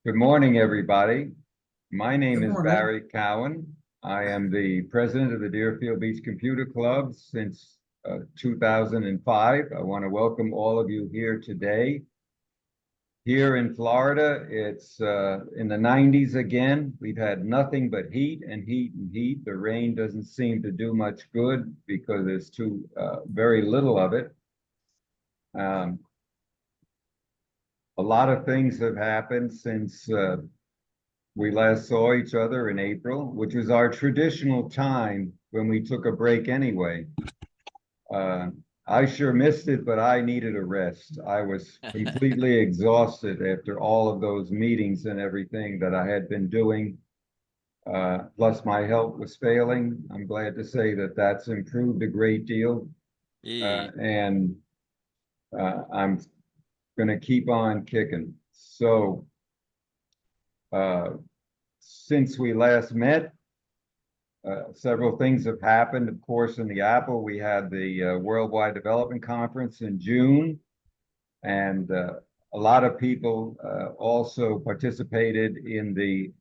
Good morning, everybody. My name Good is morning. Barry Cowan. I am the president of the Deerfield Beach Computer Club since 2005. I want to welcome all of you here today. Here in Florida, it's in the 90s again. We've had nothing but heat and heat and heat. The rain doesn't seem to do much good because there's very little of it. A lot of things have happened since we last saw each other in April, which was our traditional time when we took a break anyway. Uh, I sure missed it, but I needed a rest. I was completely exhausted after all of those meetings and everything that I had been doing. Plus my health was failing. I'm glad to say that that's improved a great deal. And I'm gonna keep on kicking. So, since we last met, several things have happened. Of course, in the Apple, we had the Worldwide Development Conference in June, and a lot of people also participated in the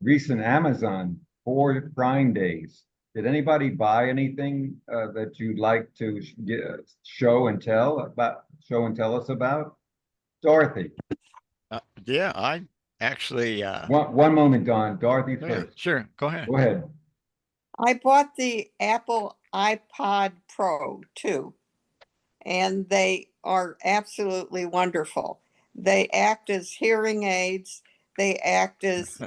recent Amazon 4 Prime Days. Did anybody buy anything that you'd like to show and tell us about? Dorothy. Yeah, I actually, One moment, Don. Dorothy yeah, first. sure, go ahead. Go ahead. I bought the Apple iPod Pro 2, and they are absolutely wonderful. They act as hearing aids. They act as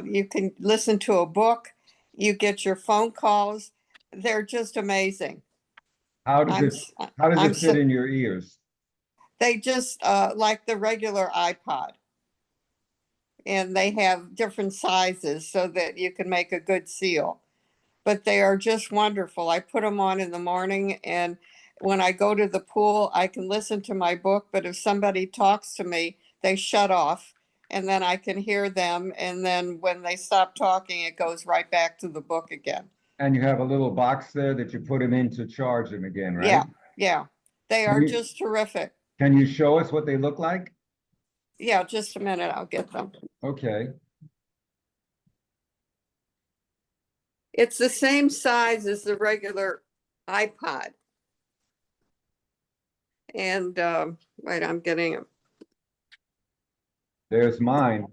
you can listen to a book. You get your phone calls. They're just amazing. How does I'm, it s- how does I'm it fit so, in your ears? they just like the regular iPod, and they have different sizes so that you can make a good seal. But they are just wonderful. I put them on in the morning, and when I go to the pool, I can listen to my book. But if somebody talks to me, they shut off, and then I can hear them. And then when they stop talking, it goes right back to the book again. And you have a little box there that you put them in to charge them again, right? Yeah, yeah. They Can are you- just terrific. Can you show us what they look like? Yeah, just a minute, I'll get them. Okay. It's the same size as the regular iPod. And wait, I'm getting them. There's mine.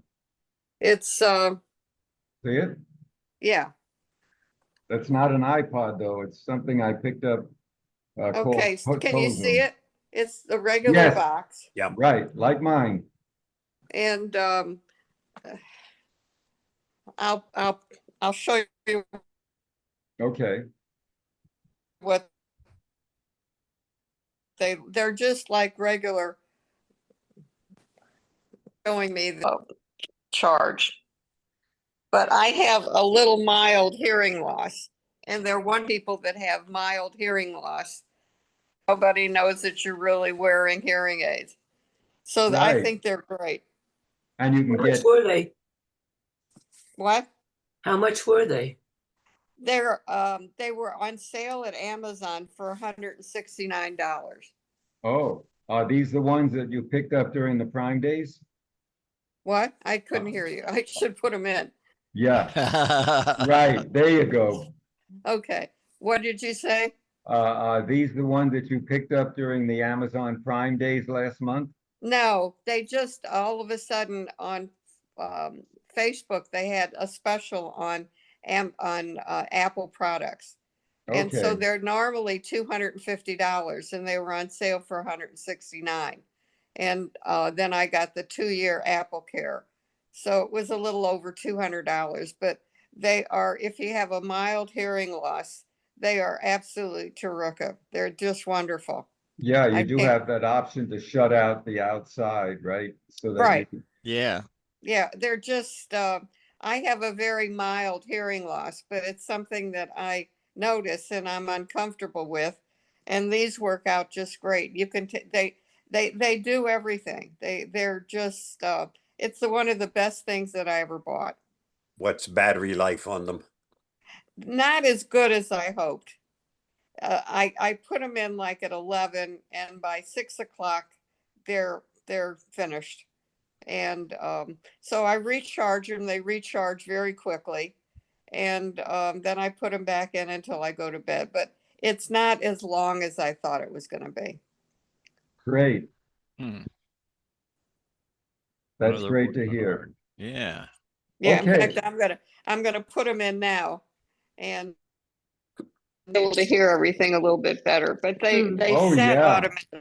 It's See it? yeah. That's not an iPod though. It's something I picked up Okay, called can you see Cozone. it? It's the regular Yes. box, Right, like mine. and I'll I'll show you Okay. what they're just like regular. Showing me the charge, but I have a little mild hearing loss, and there are one people that have mild hearing loss. Nobody knows that you're really wearing hearing aids, so I Right. think they're great. And you can How much get were they? What? How much were they? They were on sale at Amazon for $169. oh, are these the ones that you picked up during the Prime Days? What? I couldn't hear you. I should put them in. Yeah, right. There you go. Okay. What did you say? Are these the ones that you picked up during the Amazon Prime Days last month? No, they just all of a sudden on um, Facebook they had a special on Apple products, and so Okay, they're normally $250, and they were on sale for 169. And then I got the 2-year Apple Care, so it was a little over $200. But they are, if you have a mild hearing loss, they are absolutely terrific. They're just wonderful. yeah, you I do can't. have that option to shut out the outside, right? So that Right. Yeah, Yeah, they're just, I have a very mild hearing loss, but it's something that I notice and I'm uncomfortable with. And these work out just great. You can, they do everything. They're just, it's one of the best things that I ever bought. What's battery life on them? Not as good as I hoped. I put them in like at 11, and by 6 o'clock, they're finished. And so I recharge them. They recharge very quickly. And then I put them back in until I go to bed. But it's not as long as I thought it was going to be. Great. Hmm, That's another great to working hear. hard. Yeah. Yeah, in Okay. fact, I'm gonna put them in now and be able to hear everything a little bit better. But they Oh, set yeah. automatically.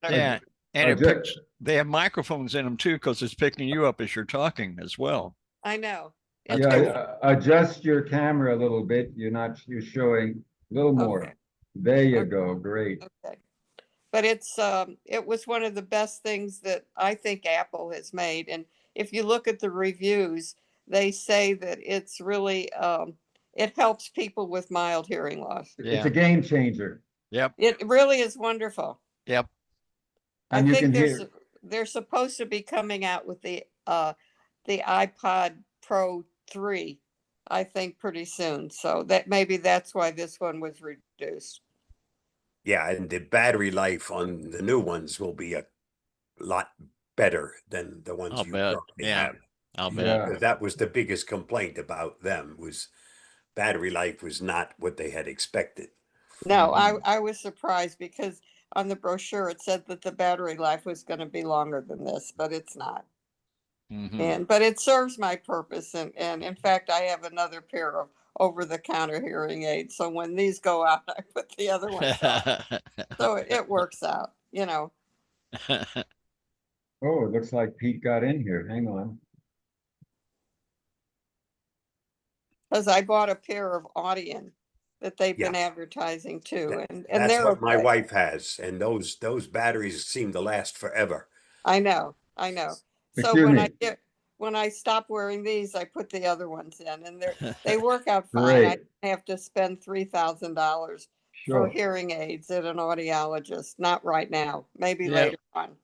Yeah. And I it picks, they have microphones in them too, because it's picking you up as you're talking as well. I know. That's It's- cool. Yeah, adjust your camera a little bit. You're showing a little more. Okay. There you Okay. go. Great. Okay. But it was one of the best things that I think Apple has made. And if you look at the reviews, they say that it's really it helps people with mild hearing loss. It's Yeah. a game changer. Yep. It really is wonderful. Yep. And I you think can hear, they're supposed to be coming out with the iPod Pro 3, I think pretty soon. So that maybe that's why this one was reduced. Yeah, and the battery life on the new ones will be a lot better than the ones I'll you bet. currently Yeah. have. I'll bet. yeah. 'Cause that was the biggest complaint about them was battery life was not what they had expected. No, I was surprised because on the brochure it said that the battery life was going to be longer than this, but it's not. Mhm. But it serves my purpose, and in fact I have another pair of over-the-counter hearing aids. So when these go out, I put the other ones on. So it works out, you know. Oh, it looks like Pete got in here. Hang on. Because I bought a pair of Audion that they've been Yeah. advertising too, That- and That's they're what my okay. wife has, and those batteries seem to last forever. I know, I know. So Excuse me. when I stop wearing these, I put the other ones in, and they work out fine. I Great. don't have to spend $3,000 for Sure. hearing aids at an audiologist. Not right now. Maybe Yep. later on.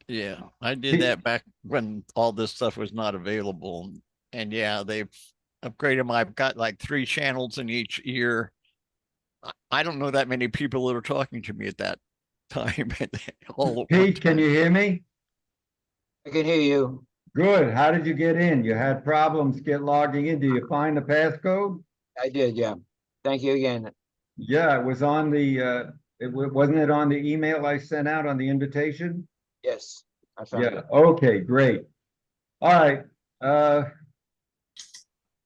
Yeah, I did that back when all this stuff was not available. And yeah, they've upgraded them. I've got like 3 channels in each ear. I don't know that many people that are talking to me at that time. All at one Pete, can time. you hear me? I can hear you. Good. How did you get in? You had problems logging in. Do you find the passcode? I did, yeah. Thank you again. Yeah, it was on the, wasn't it on the email I sent out on the invitation? Yes, I found Yeah, it. okay, great. All right,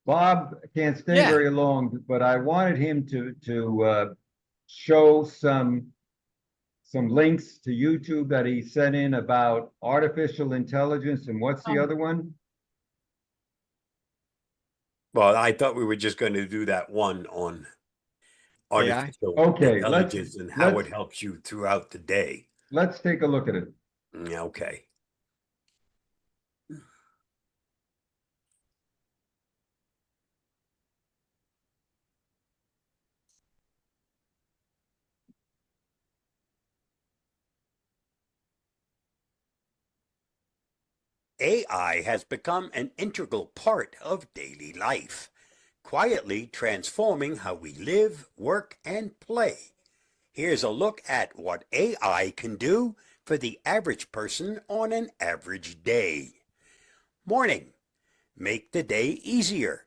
Bob can't stay Yeah. very long, but I wanted him to show some links to YouTube that he sent in about artificial intelligence, and what's the other one? Well, I thought we were just going to do that one on AI? artificial Okay, intelligence and how it helps you throughout the day. Let's take a look at it. Yeah, okay. AI has become an integral part of daily life, quietly transforming how we live, work, and play. Here's a look at what AI can do for the average person on an average day. Morning. Make the day easier.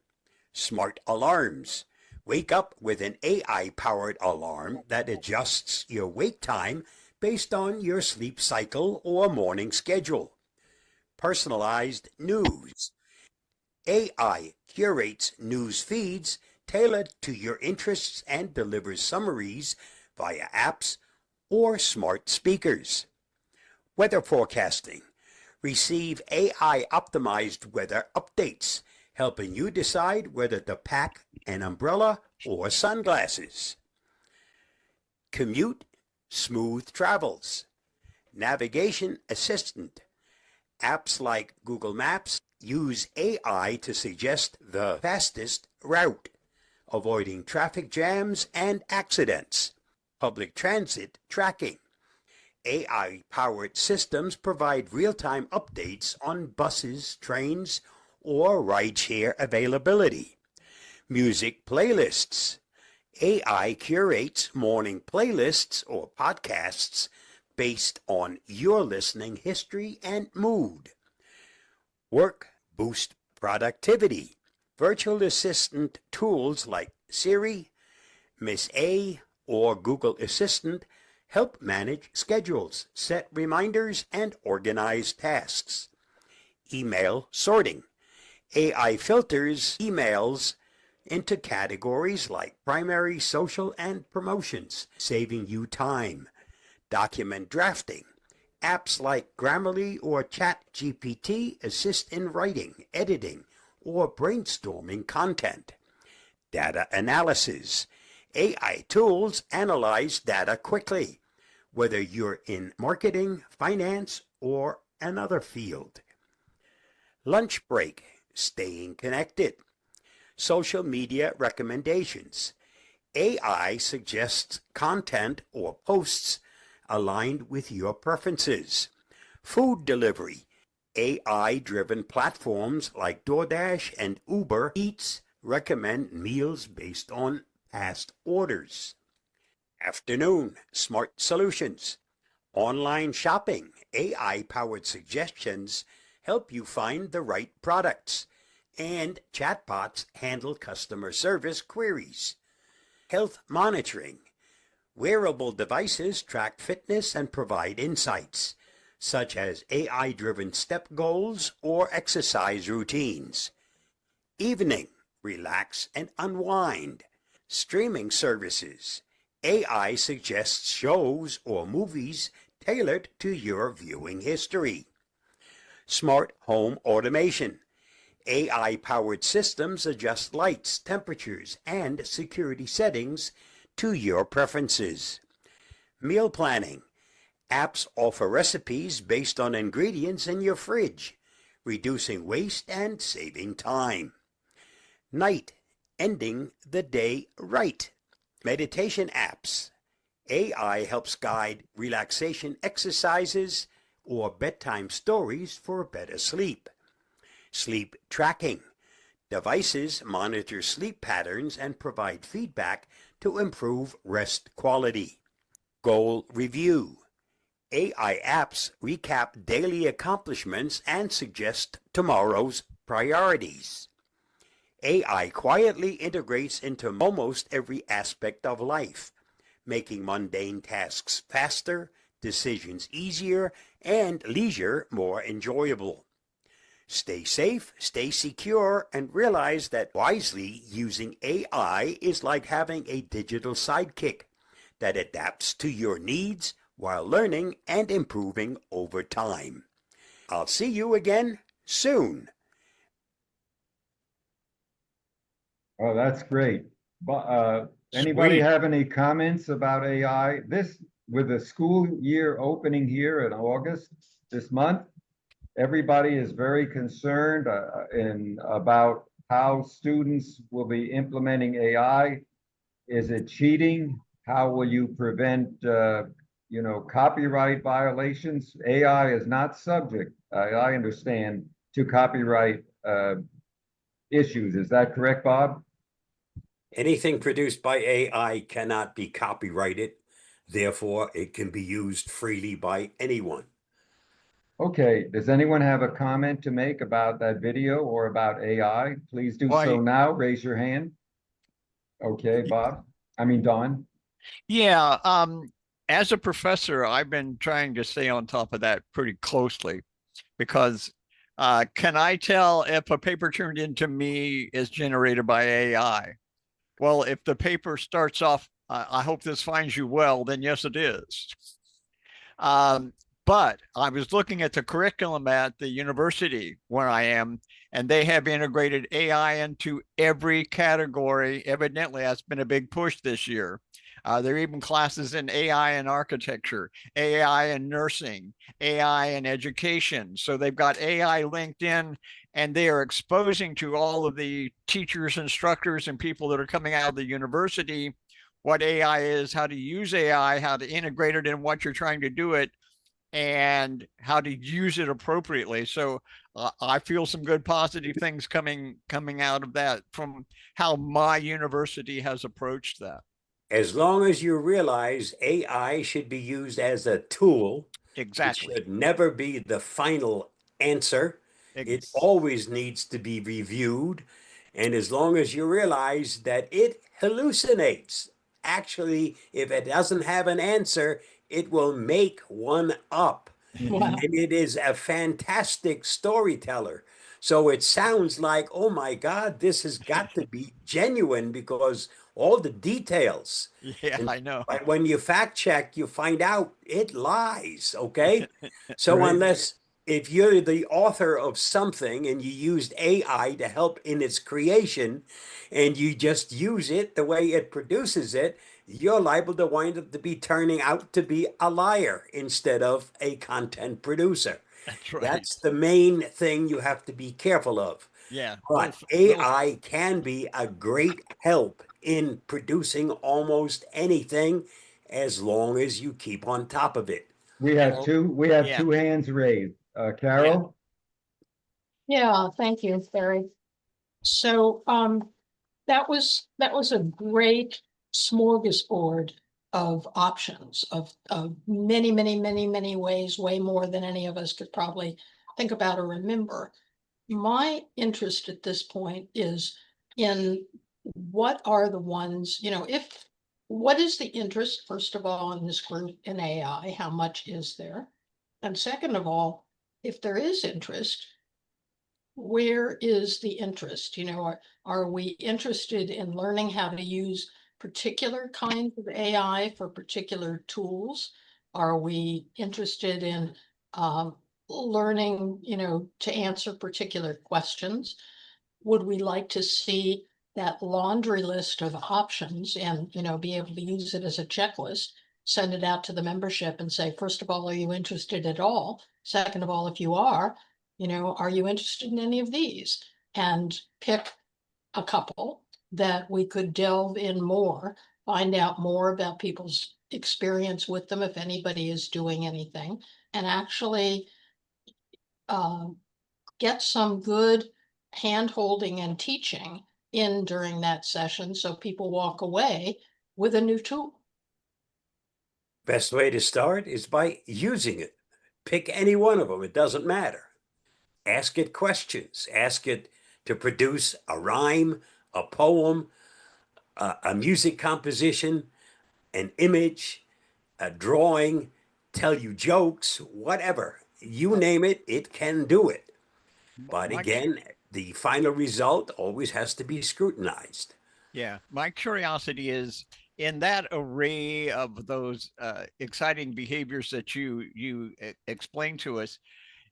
Smart alarms. Wake up with an AI-powered alarm that adjusts your wake time based on your sleep cycle or morning schedule. Personalized news. AI curates news feeds tailored to your interests and delivers summaries via apps or smart speakers. Weather forecasting. Receive AI-optimized weather updates, helping you decide whether to pack an umbrella or sunglasses. Commute, smooth travels. Navigation assistant. Apps like Google Maps use AI to suggest the fastest route, avoiding traffic jams and accidents. Public transit tracking. AI-powered systems provide real-time updates on buses, trains, or rideshare availability. Music playlists. AI curates morning playlists or podcasts based on your listening history and mood. Work boost productivity. Virtual assistant tools like Siri, Miss A, or Google Assistant help manage schedules, set reminders, and organize tasks. Email sorting. AI filters emails into categories like primary, social, and promotions, saving you time. Document drafting. Apps like Grammarly or ChatGPT assist in writing, editing, or brainstorming content. Data analysis. AI tools analyze data quickly, whether you're in marketing, finance, or another field. Lunch break. Staying connected. Social media recommendations. AI suggests content or posts aligned with your preferences. Food delivery. AI-driven platforms like DoorDash and Uber Eats recommend meals based on past orders. Afternoon, smart solutions. Online shopping. AI-powered suggestions help you find the right products. And chatbots handle customer service queries. Health monitoring. Wearable devices track fitness and provide insights, such as AI-driven step goals or exercise routines. Evening, relax and unwind. Streaming services. AI suggests shows or movies tailored to your viewing history. Smart home automation. AI-powered systems adjust lights, temperatures, and security settings to your preferences. Meal planning. Apps offer recipes based on ingredients in your fridge, reducing waste and saving time. Night. Ending the day right. Meditation apps. AI helps guide relaxation exercises or bedtime stories for better sleep. Sleep tracking. Devices monitor sleep patterns and provide feedback to improve rest quality. Goal review. AI apps recap daily accomplishments and suggest tomorrow's priorities. AI quietly integrates into almost every aspect of life, making mundane tasks faster, decisions easier, and leisure more enjoyable. Stay safe, stay secure, and realize that wisely using AI is like having a digital sidekick that adapts to your needs while learning and improving over time. I'll see you again soon. Oh, that's great. But anybody Sweet. have any comments about AI? With the school year opening here in August, this month, everybody is very concerned about how students will be implementing AI. Is it cheating? How will you prevent, copyright violations? AI is not subject, I understand, to copyright issues. Is that correct, Bob? Anything produced by AI cannot be copyrighted. Therefore, it can be used freely by anyone. Okay, does anyone have a comment to make about that video or about AI? Please do Why- so now. Raise your hand. Okay, Bob. Don. Yeah, as a professor, I've been trying to stay on top of that pretty closely because can I tell if a paper turned into me is generated by AI? Well, if the paper starts off, I hope this finds you well, then yes, it is. But I was looking at the curriculum at the university where I am, and they have integrated AI into every category. Evidently, that's been a big push this year. There are even classes in AI in architecture, AI in nursing, AI in education. So they've got AI linked in, and they are exposing to all of the teachers, instructors, and people that are coming out of the university what AI is, how to use AI, how to integrate it in what you're trying to do it, and how to use it appropriately. So I feel some good positive things coming out of that from how my university has approached that. As long as you realize AI should be used as a tool, Exactly. it should never be the final answer. It Ex- always needs to be reviewed. And as long as you realize that it hallucinates, actually, if it doesn't have an answer, it will make one up. Mhm. And it is a fantastic storyteller. So it sounds like, oh my God, this has got to be genuine because all the details. Yeah, And I know. but when you fact check, you find out it lies. Okay. So Right. unless if you're the author of something and you used AI to help in its creation and you just use it the way it produces it, you're liable to wind up to be turning out to be a liar instead of a content producer. That's right. That's the main thing you have to be careful of. Yeah. But They'll AI can be a great help in producing almost anything as long as you keep on top of it. We have Well, we have yeah. two hands raised. Carol? Yeah, thank you, Barry. So, that was a great smorgasbord of options of many, many, many, many ways, way more than any of us could probably think about or remember. My interest at this point is in what are the ones, what is the interest, first of all, in this group in AI? How much is there? And second of all, if there is interest, where is the interest? Are we interested in learning how to use particular kinds of AI for particular tools? Are we interested in learning, to answer particular questions? Would we like to see that laundry list of options and, be able to use it as a checklist, send it out to the membership and say, first of all, are you interested at all? Second of all, if you are, are you interested in any of these? And pick a couple that we could delve in more, find out more about people's experience with them, if anybody is doing anything, and actually get some good hand-holding and teaching in during that session so people walk away with a new tool. Best way to start is by using it. Pick any one of them, it doesn't matter. Ask it questions, ask it to produce a rhyme, a poem, a music composition, an image, a drawing, tell you jokes, whatever. You name it, it can do it. But My- again, the final result always has to be scrutinized. Yeah, my curiosity is in that array of those exciting behaviors that you explained to us.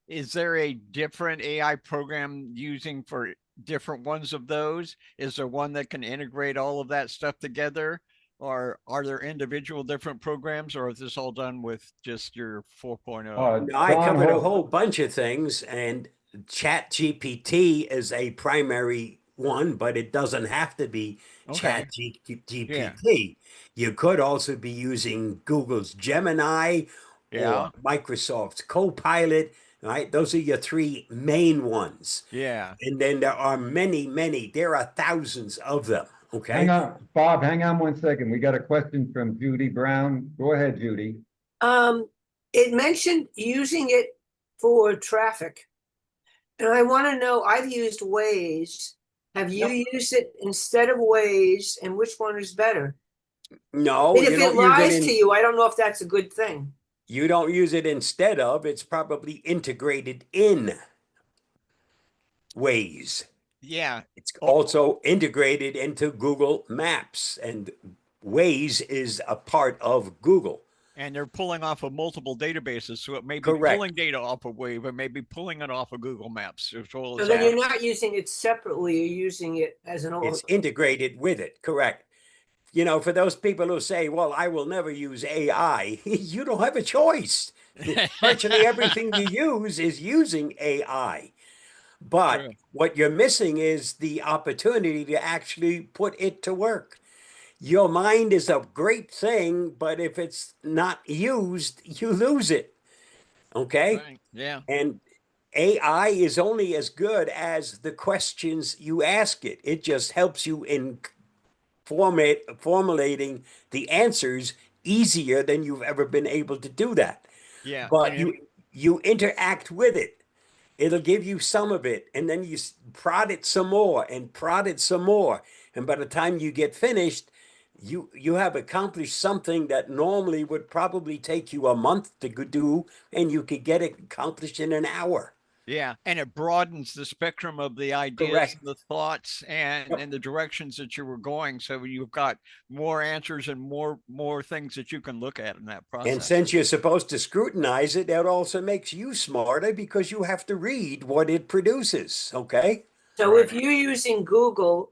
Is there a different AI program using for different ones of those? Is there one that can integrate all of that stuff together? Or are there individual different programs, or is this all done with just your 4.0? Now, I Don covered a Holt. whole bunch of things, and Chat GPT is a primary one, but it doesn't have to be Okay. Chat Yeah. GPT. You could also be using Google's Gemini Yeah. or Microsoft's Copilot, right? Those are your three main ones. Yeah. And then there are many, many, there are thousands of them. Okay. Hang on, Bob, hang on 1 second. We got a question from Judy Brown. Go ahead, Judy. It mentioned using it for traffic. And I want to know, I've used Waze. Have you used it instead of Waze, and which one is better? No, And you if it don't use lies it to in, you, I don't know if that's a good thing. you don't use it instead of, it's probably integrated in Waze. Yeah. It's also integrated into Google Maps, and Waze is a part of Google. And they're pulling off of multiple databases. So it may be Correct. pulling data off of Wave, but maybe pulling it off of Google Maps as well So as then you're that. not using it separately, you're using it as an. It's integrated with it, correct. You know, for those people who say, well, I will never use AI, you don't have a choice. Virtually everything you use is using AI. But True. what you're missing is the opportunity to actually put it to work. Your mind is a great thing, but if it's not used, you lose it. Okay? Right. Yeah. And AI is only as good as the questions you ask it. It just helps you in formulating the answers easier than you've ever been able to do that. Yeah. But And you interact with it. it'll give you some of it, and then you prod it some more and prod it some more. And by the time you get finished, you have accomplished something that normally would probably take you a month to do, and you could get it accomplished in an hour. Yeah, and it broadens the spectrum of the ideas, Correct. the thoughts, and Yep. and the directions that you were going. So you've got more answers and more things that you can look at in that And process. since you're supposed to scrutinize it, that also makes you smarter because you have to read what it produces. Okay. So if you're using Google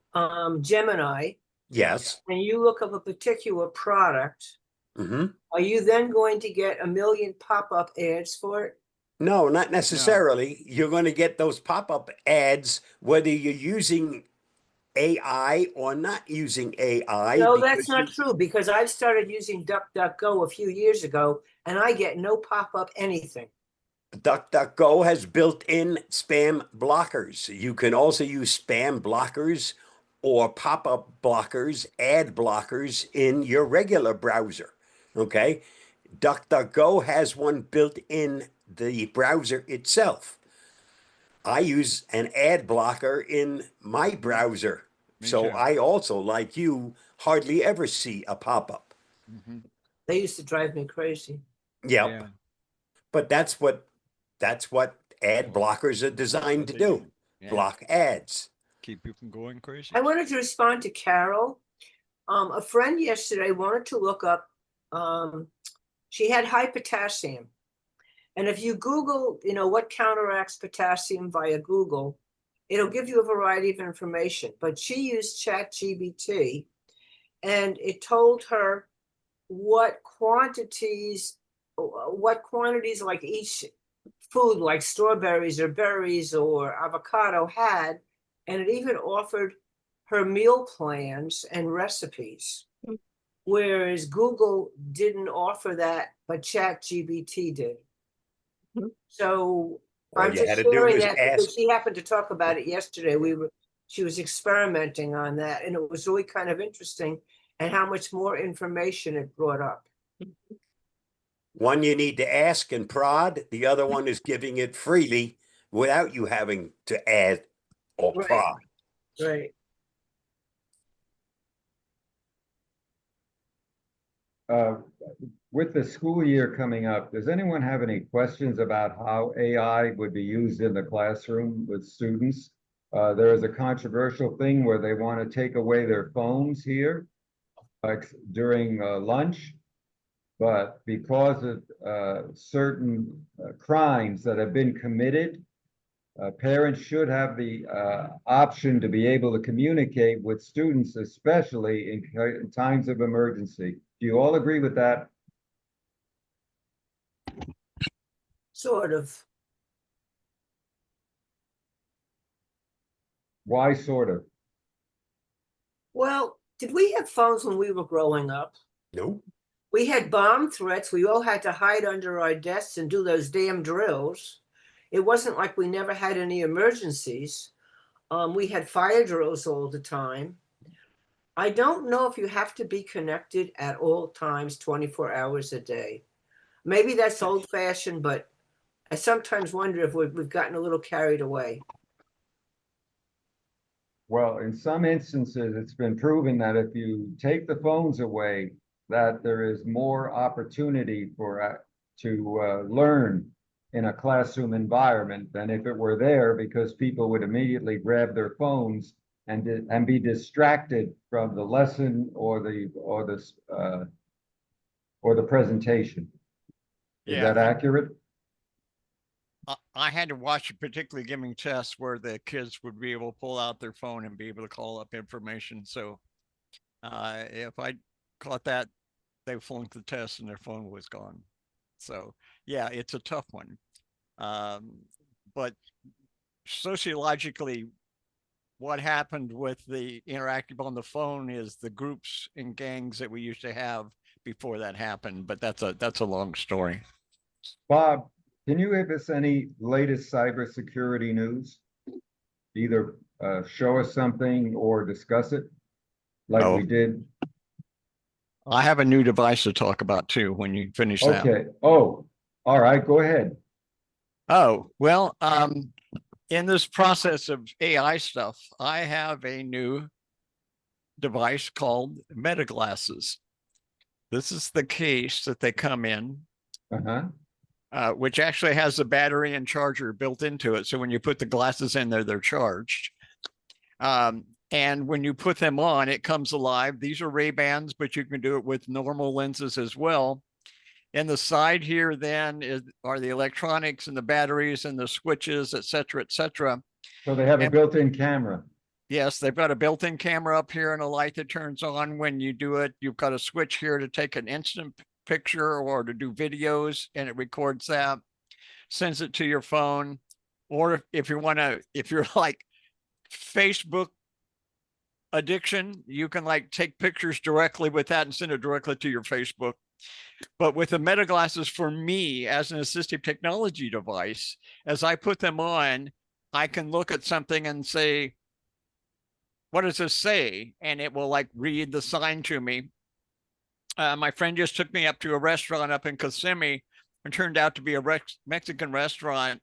Gemini Yes. and you look up a particular product, Hmm. are you then going to get a million pop-up ads for it? No, not necessarily. You're going to get those pop-up ads whether you're using AI or not using AI. No, because that's not true, because I started using DuckDuckGo a few years ago and I get no pop-up anything. DuckDuckGo has built-in spam blockers. You can also use spam blockers or pop-up blockers, ad blockers in your regular browser. Okay. DuckDuckGo has one built in the browser itself. I use an ad blocker in my browser. Me So too. I also, like you, hardly ever see a pop-up. Mhm. They used to drive me crazy. Yep. Yeah. But that's what ad blockers are designed What to they do. do. Yeah. Block ads. Keep you from going crazy. I wanted to respond to Carol. A friend yesterday wanted to look up, she had high potassium. And if you Google, what counteracts potassium via Google, it'll give you a variety of information. But she used ChatGPT and it told her what quantities like each food, like strawberries or berries or avocado had, and it even offered her meal plans and recipes. Whereas Google didn't offer that, but ChatGPT did. So All I'm you just had to do sharing was that ask. because she happened to talk about it yesterday. She was experimenting on that, and it was really kind of interesting, and how much more information it brought up. One you need to ask and prod. The other one is giving it freely without you having to add or Right. prod. Right. With the school year coming up, does anyone have any questions about how AI would be used in the classroom with students? There is a controversial thing where they want to take away their phones here, like during lunch. But because of certain crimes that have been committed, parents should have the option to be able to communicate with students, especially in times of emergency. Do you all agree with that? Sort of. Why sort of? Well, did we have phones when we were growing up? Nope. We had bomb threats. We all had to hide under our desks and do those damn drills. It wasn't like we never had any emergencies. We had fire drills all the time. I don't know if you have to be connected at all times, 24 hours a day. Maybe that's old fashioned, but I sometimes wonder if we've gotten a little carried away. Well, in some instances, it's been proven that if you take the phones away, that there is more opportunity for to learn in a classroom environment than if it were there, because people would immediately grab their phones and be distracted from the lesson or the presentation. Is Yeah. that accurate? I had to watch a particularly giving test where the kids would be able to pull out their phone and be able to call up information. So if I caught that, they flunked the test and their phone was gone. So yeah, it's a tough one. But sociologically, what happened with the interactive on the phone is the groups and gangs that we used to have before that happened. But that's a long story. Bob, can you give us any latest cybersecurity news? Either show us something or discuss it like Oh. we did. I have a new device to talk about too when you finish that. Okay. Oh, all right. Go ahead. Oh, well, in this process of AI stuff, I have a new device called Meta Glasses. This is the case that they come in, Uh-huh. which actually has a battery and charger built into it. So when you put the glasses in there, they're charged. And when you put them on, it comes alive. These are Ray-Bans, but you can do it with normal lenses as well. And the side here then are the electronics and the batteries and the switches, et cetera, et cetera. So they have a And- built-in camera. Yes, they've got a built-in camera up here and a light that turns on when you do it. You've got a switch here to take an instant picture or to do videos, and it records that, sends it to your phone. Or if you want to, if you're like Facebook addiction, you can like take pictures directly with that and send it directly to your Facebook. But with the Meta Glasses, for me as an assistive technology device, as I put them on, I can look at something and say, what does this say? And it will like read the sign to me. My friend just took me up to a restaurant up in Kissimmee, and turned out to be a Mexican restaurant.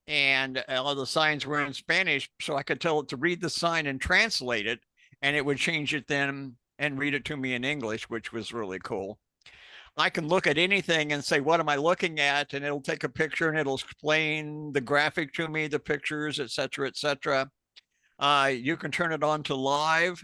And all the signs were in Spanish. So I could tell it to read the sign and translate it. And it would change it then and read it to me in English, which was really cool. I can look at anything and say, what am I looking at? And it'll take a picture and it'll explain the graphic to me, the pictures, et cetera, et cetera. You can turn it on to live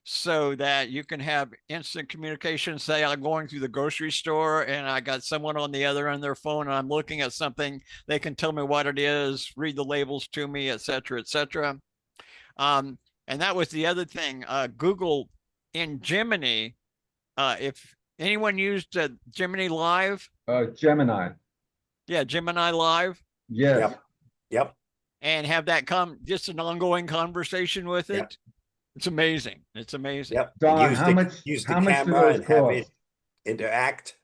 so that you can have instant communication. Say I'm going through the grocery store and I got someone on the other end of their phone and I'm looking at something. They can tell me what it is, read the labels to me, et cetera, et cetera. And that was the other thing. Google in Gemini, if anyone used Gemini Live, Gemini. yeah, Gemini Live, Yes. Yep. Yep. and have that come just an ongoing conversation with it. Yep. It's amazing. It's amazing. Yep. Don, Use how the- much- use the how much do camera those and have cost? it interact.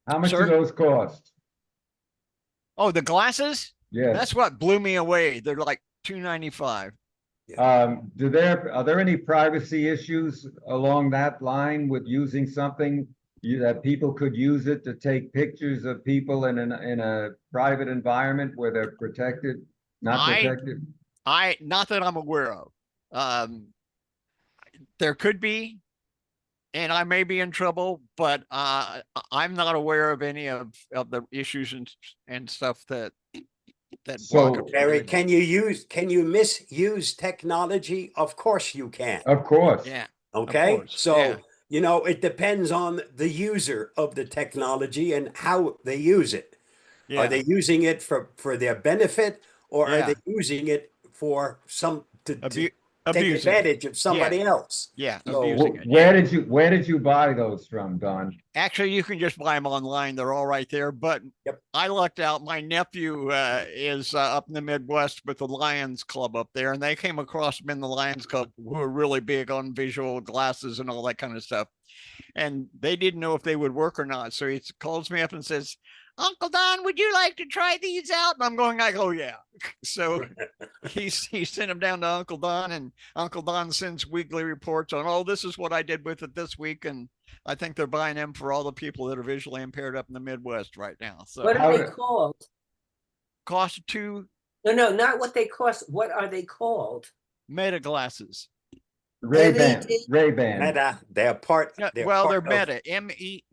How much Sir? do those cost? Oh, the glasses? Yes. That's what blew me away. They're like $295. Are there any privacy issues along that line with using something that people could use it to take pictures of people in a private environment where they're protected, not I- protected? Not that I'm aware of. There could be, and I may be in trouble, but I'm not aware of any of the issues and stuff that So- block it. Barry, can you misuse technology? Of course you can. Of course. Yeah. Okay. course, So, yeah. it depends on the user of the technology and how they use it. Yeah. Are they using it for their benefit, or are Yeah. they using it for to take abusing it. advantage of somebody else? Yeah. So- Abusing it. Where did you buy those from, Don? Actually, you can just buy them online. They're all right there. But Yep. I lucked out. My nephew is up in the Midwest with the Lions Club up there, and they came across them in the Lions Club, who are really big on visual glasses and all that kind of stuff. And they didn't know if they would work or not. So he calls me up and says, "Uncle Don, would you like to try these out?" And I'm going, oh yeah. So he sent them down to Uncle Don, and Uncle Don sends weekly reports on, oh, this is what I did with it this week. And I think they're buying them for all the people that are visually impaired up in the Midwest right now. So What How are they do- called? cost two No, not what they cost. What are they called? Meta glasses. Ray-Ban, LED? Ray-Ban. Meta, they're part. Yeah, they're well, they're part of- Meta, MEDI,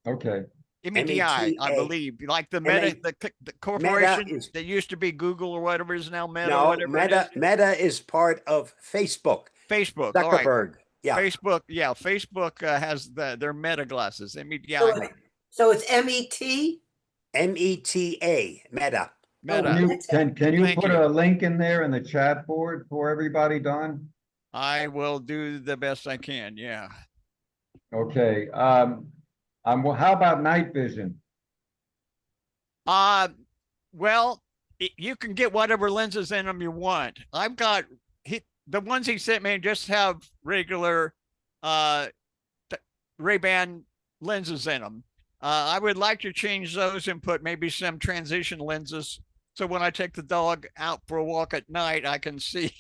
Okay. I META. believe, like the Meta, the corporation is- that used to be Google or whatever is now Meta, No, whatever it is. Meta is part of Facebook. Facebook. All right. Zuckerberg. Yeah. Facebook. Yeah. Facebook has their Meta glasses, MEDI. So it's MET? META. Meta. Meta. Can you Thank put you. a link in there in the chat board for everybody, Don? I will do the best I can. Yeah. Okay, how about night vision? Well, you can get whatever lenses in them you want. I've got the ones he sent me just have regular Ray-Ban lenses in them. I would like to change those and put maybe some transition lenses. So when I take the dog out for a walk at night, I can see.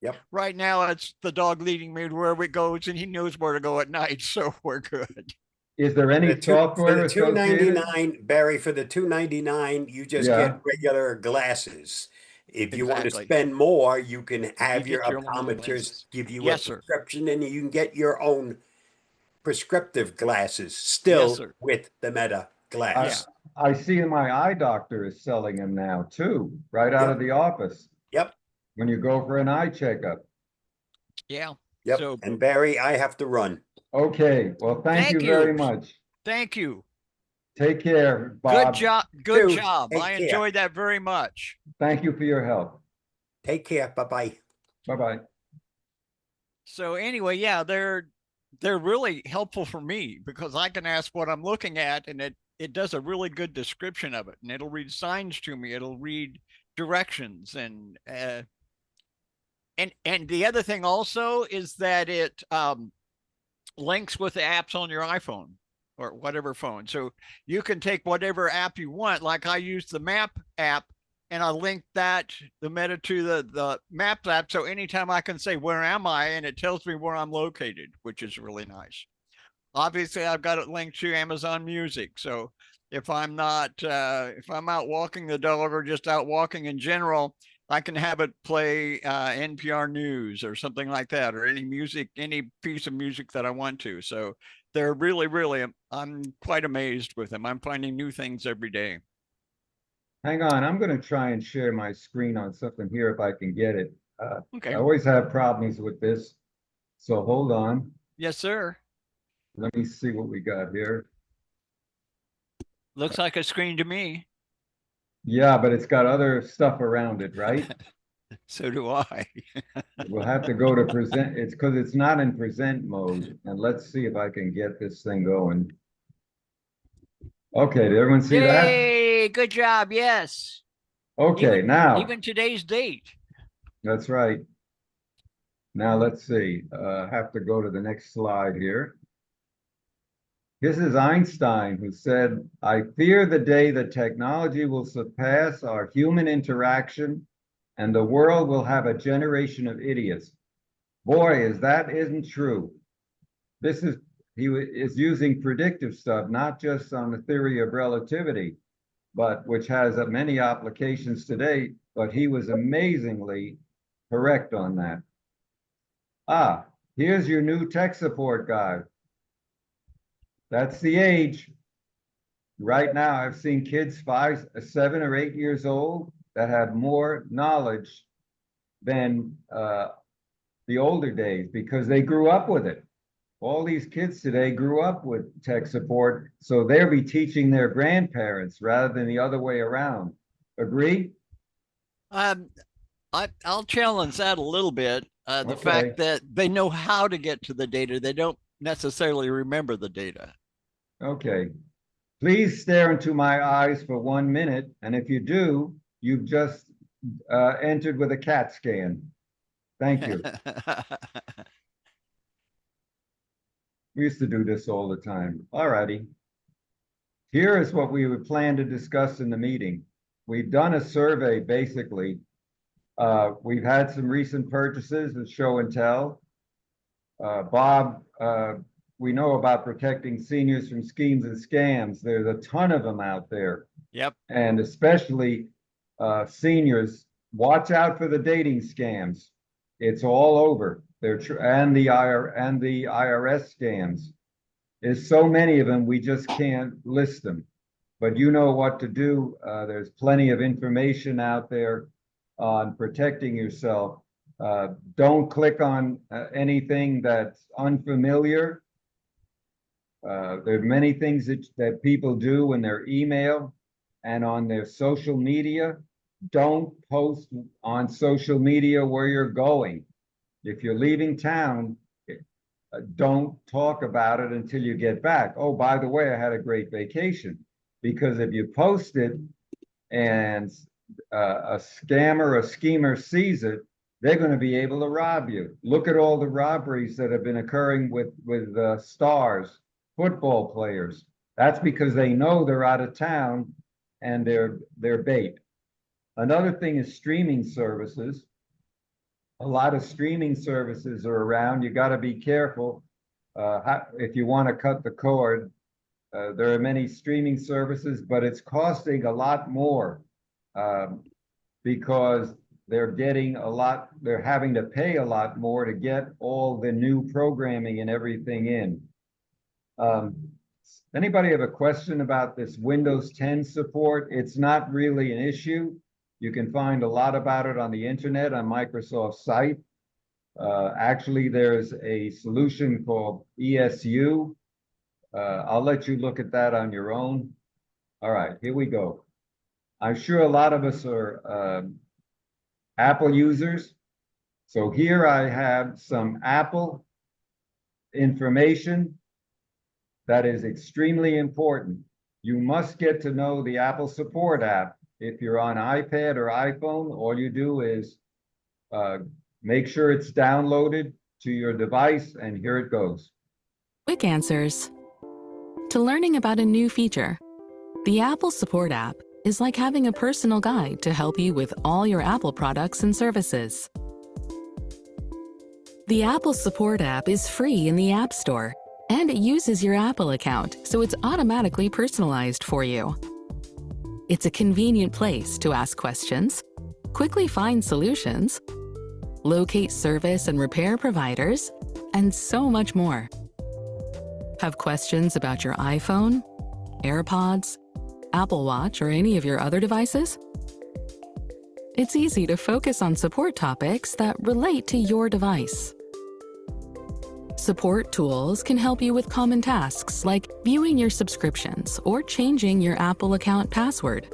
Yep. Right now, it's the dog leading me wherever it goes, and he knows where to go at night, so we're good. Is there any For software the two associated? 99, Barry, for the 299, you just Yeah. get regular glasses. If you want to Exactly. spend more, you can You have your get your own optometrist glasses. give you a Yes, sir. prescription and you can get your own prescriptive glasses Yes, still sir. with the Meta glass. I see my eye doctor is selling them now too, right out of Yep. the office. Yep. When you go for an eye checkup. Yeah. Yep. So And Barry, I have to run. Okay, well, thank you Thank very you. much. thank you. Take care, Good Bob. job. Good Too. job. Take I care. enjoyed that very much. Thank you for your help. Take care. Bye-bye. Bye-bye. So anyway, yeah, they're really helpful for me because I can ask what I'm looking at and it does a really good description of it, and it'll read signs to me, it'll read directions, and the other thing also is that it links with the apps on your iPhone or whatever phone. So you can take whatever app you want. Like I use the map app and I link that, the Meta, to the Maps app. So anytime I can say, where am I? And it tells me where I'm located, which is really nice. Obviously, I've got it linked to Amazon Music. So if I'm not, if I'm out walking the dog or just out walking in general, I can have it play NPR News or something like that, or any music, any piece of music that I want to. So they're really, really, I'm quite amazed with them. I'm finding new things every day. Hang on, I'm gonna try and share my screen on something here if I can get it. Okay. I always have problems with this, so hold on. Yes, sir. Let me see what we got here. Looks like a screen to me. Yeah, but it's got other stuff around it, right? So do I. We'll have to go to present. It's because it's not in present mode. And let's see if I can get this thing going. Okay, did everyone see that? Yay, good job. Yes. Okay, now, Even today's date. that's right. Now let's see, have to go to the next slide here. This is Einstein who said, "I fear the day that technology will surpass our human interaction and the world will have a generation of idiots." Boy, is that isn't true. This is, is using predictive stuff, not just on the theory of relativity, but which has many applications today, but he was amazingly correct on that. Ah, here's your new tech support guide. That's the age. Right now, I've seen kids 5, 7, or 8 years old that have more knowledge than the older days because they grew up with it. All these kids today grew up with tech support, so they'll be teaching their grandparents rather than the other way around. Agree? I'll challenge that a little bit. The Okay. fact that they know how to get to the data, they don't necessarily remember the data. Okay. Please stare into my eyes for 1 minute, and if you do, you've just entered with a CAT scan. Thank you. We used to do this all the time. All righty. Here is what we would plan to discuss in the meeting. We've done a survey, basically. We've had some recent purchases of show and tell. Bob, we know about protecting seniors from schemes and scams. There's a ton of them out there. Yep. And especially seniors, watch out for the dating scams. It's all over. And the IRS scams. There's so many of them, we just can't list them. But you know what to do. There's plenty of information out there on protecting yourself. Don't click on anything that's unfamiliar. There are many things that people do in their email and on their social media. Don't post on social media where you're going. If you're leaving town, don't talk about it until you get back. Oh, by the way, I had a great vacation. Because if you post it and a scammer, a schemer sees it, they're going to be able to rob you. Look at all the robberies that have been occurring with stars, football players. That's because they know they're out of town and they're bait. Another thing is streaming services. A lot of streaming services are around. You got to be careful if you want to cut the cord. There are many streaming services, but it's costing a lot more. Because they're having to pay a lot more to get all the new programming and everything in. Anybody have a question about this Windows 10 support? It's not really an issue. You can find a lot about it on the internet on Microsoft's site. Actually, there's a solution called ESU. I'll let you look at that on your own. All right, here we go. I'm sure a lot of us are Apple users. So here I have some Apple information that is extremely important. You must get to know the Apple Support app. If you're on iPad or iPhone, all you do is make sure it's downloaded to your device, and here it goes. Quick answers to learning about a new feature. The Apple Support app is like having a personal guide to help you with all your Apple products and services. The Apple Support app is free in the App Store, and it uses your Apple account, so it's automatically personalized for you. It's a convenient place to ask questions, quickly find solutions, locate service and repair providers, and so much more. Have questions about your iPhone, AirPods, Apple Watch, or any of your other devices? It's easy to focus on support topics that relate to your device. Support tools can help you with common tasks like viewing your subscriptions or changing your Apple account password.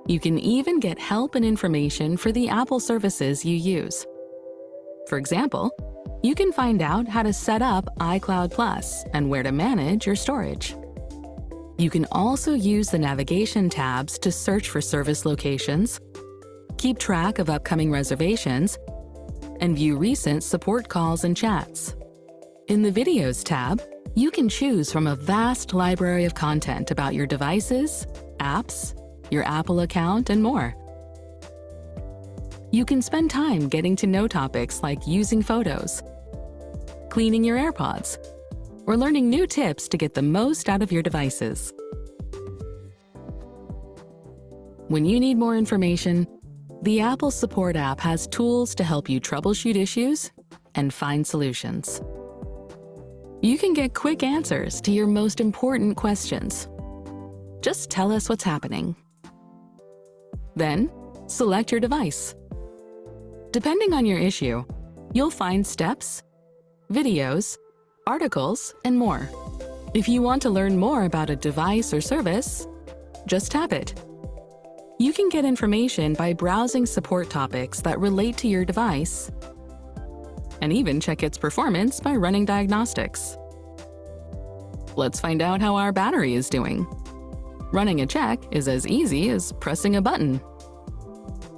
You can even get help and information for the Apple services you use. For example, you can find out how to set up iCloud Plus and where to manage your storage. You can also use the navigation tabs to search for service locations, keep track of upcoming reservations, and view recent support calls and chats. In the Videos tab, you can choose from a vast library of content about your devices, apps, your Apple account, and more. You can spend time getting to know topics like using photos, cleaning your AirPods, or learning new tips to get the most out of your devices. When you need more information, the Apple Support app has tools to help you troubleshoot issues and find solutions. You can get quick answers to your most important questions. Just tell us what's happening. Then, select your device. Depending on your issue, you'll find steps, videos, articles, and more. If you want to learn more about a device or service, just tap it. You can get information by browsing support topics that relate to your device, and even check its performance by running diagnostics. Let's find out how our battery is doing. Running a check is as easy as pressing a button.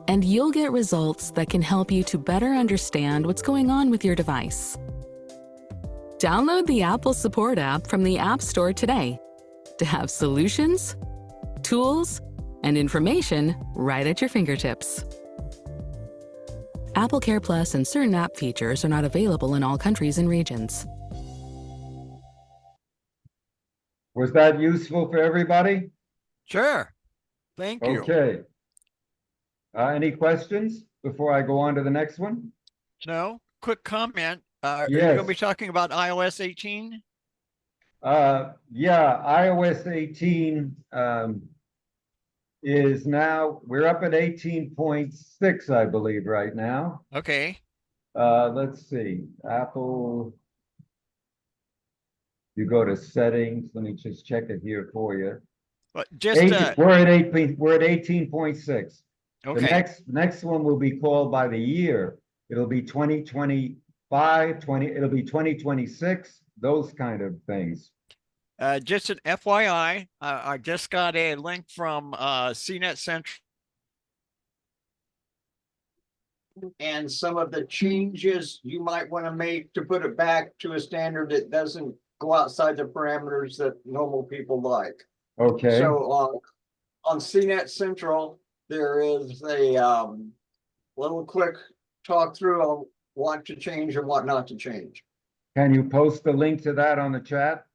And you'll get results that can help you to better understand what's going on with your device. Download the Apple Support app from the App Store today to have solutions, tools, and information right at your fingertips. Apple Care Plus and certain app features are not available in all countries and regions. Was that useful for everybody? Sure. Thank you. Okay. Any questions before I go on to the next one? No, quick comment. Are you Yes. going to be talking about iOS 18? Yeah, iOS 18 is now, we're up at 18.6, I believe, right now. Okay. Let's see, Apple. You go to settings, let me just check it here for you. But just We're at 18.6. The okay. next one will be called by the year. It'll be 2025, it'll be 2026, those kind of things. Just an FYI, I just got a link from CNET Central. And some of the changes you might want to make to put it back to a standard that doesn't go outside the parameters that normal people like. Okay, So on CNET Central, there is a little quick talk through on what to change and what not to change. can you post the link to that on the chat?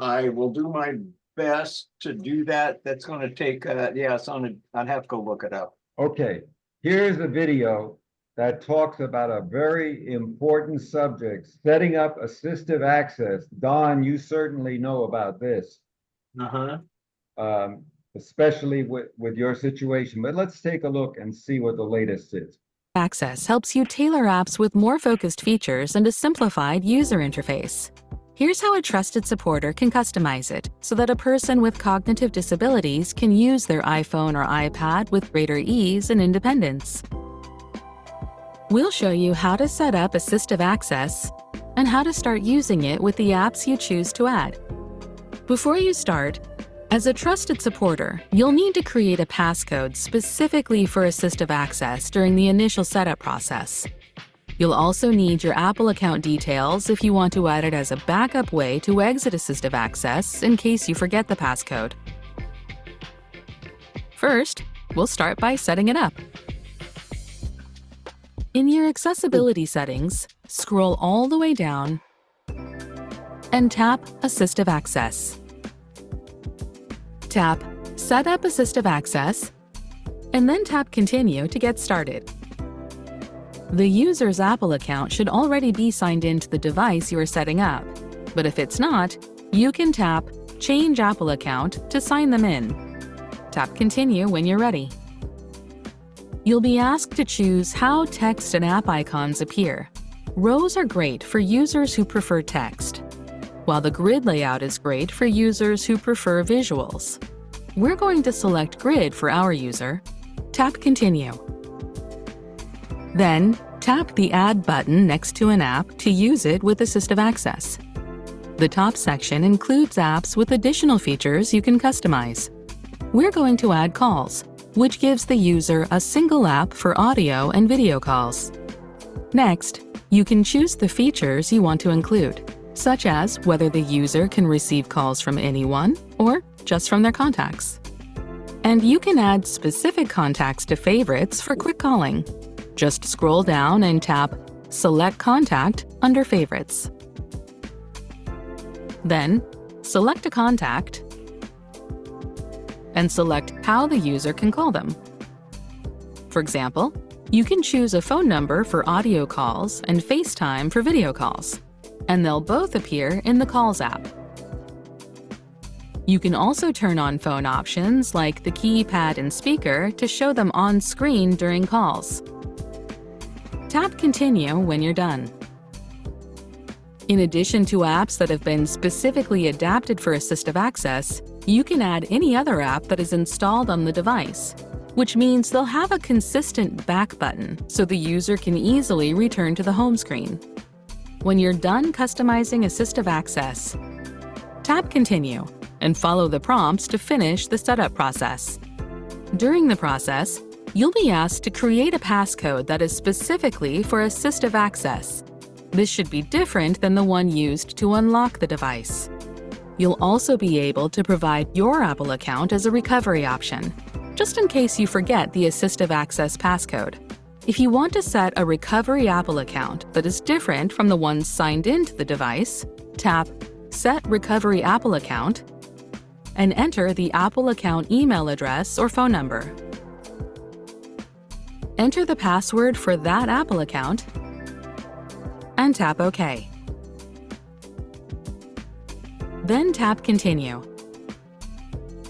I will do my best to do that. That's gonna take, yeah, I'd have to go look it up. Okay, here's a video that talks about a very important subject, setting up assistive access. Don, you certainly know about this, Uh-huh. especially with your situation, but let's take a look and see what the latest is. Access helps you tailor apps with more focused features and a simplified user interface. Here's how a trusted supporter can customize it so that a person with cognitive disabilities can use their iPhone or iPad with greater ease and independence. We'll show you how to set up assistive access and how to start using it with the apps you choose to add. Before you start, as a trusted supporter, you'll need to create a passcode specifically for assistive access during the initial setup process. You'll also need your Apple account details if you want to add it as a backup way to exit assistive access in case you forget the passcode. First, we'll start by setting it up. In your accessibility settings, scroll all the way down and tap Assistive Access. Tap Set up Assistive Access, and then tap Continue to get started. The user's Apple account should already be signed into the device you are setting up, but if it's not, you can tap Change Apple Account to sign them in. Tap Continue when you're ready. You'll be asked to choose how text and app icons appear. Rows are great for users who prefer text, while the grid layout is great for users who prefer visuals. We're going to select Grid for our user. Tap Continue. Then, tap the Add button next to an app to use it with Assistive Access. The top section includes apps with additional features you can customize. We're going to add calls, which gives the user a single app for audio and video calls. Next, you can choose the features you want to include, such as whether the user can receive calls from anyone or just from their contacts. And you can add specific contacts to favorites for quick calling. Just scroll down and tap Select Contact under Favorites. Then, select a contact and select how the user can call them. For example, you can choose a phone number for audio calls and FaceTime for video calls, and they'll both appear in the Calls app. You can also turn on phone options like the keypad and speaker to show them on screen during calls. Tap Continue when you're done. In addition to apps that have been specifically adapted for assistive access, you can add any other app that is installed on the device, which means they'll have a consistent back button so the user can easily return to the home screen. When you're done customizing assistive access, tap Continue and follow the prompts to finish the setup process. During the process, you'll be asked to create a passcode that is specifically for assistive access. This should be different than the one used to unlock the device. You'll also be able to provide your Apple account as a recovery option, just in case you forget the assistive access passcode. If you want to set a recovery Apple account that is different from the one signed into the device, tap Set Recovery Apple Account and enter the Apple account email address or phone number. Enter the password for that Apple account and tap OK. Then tap Continue.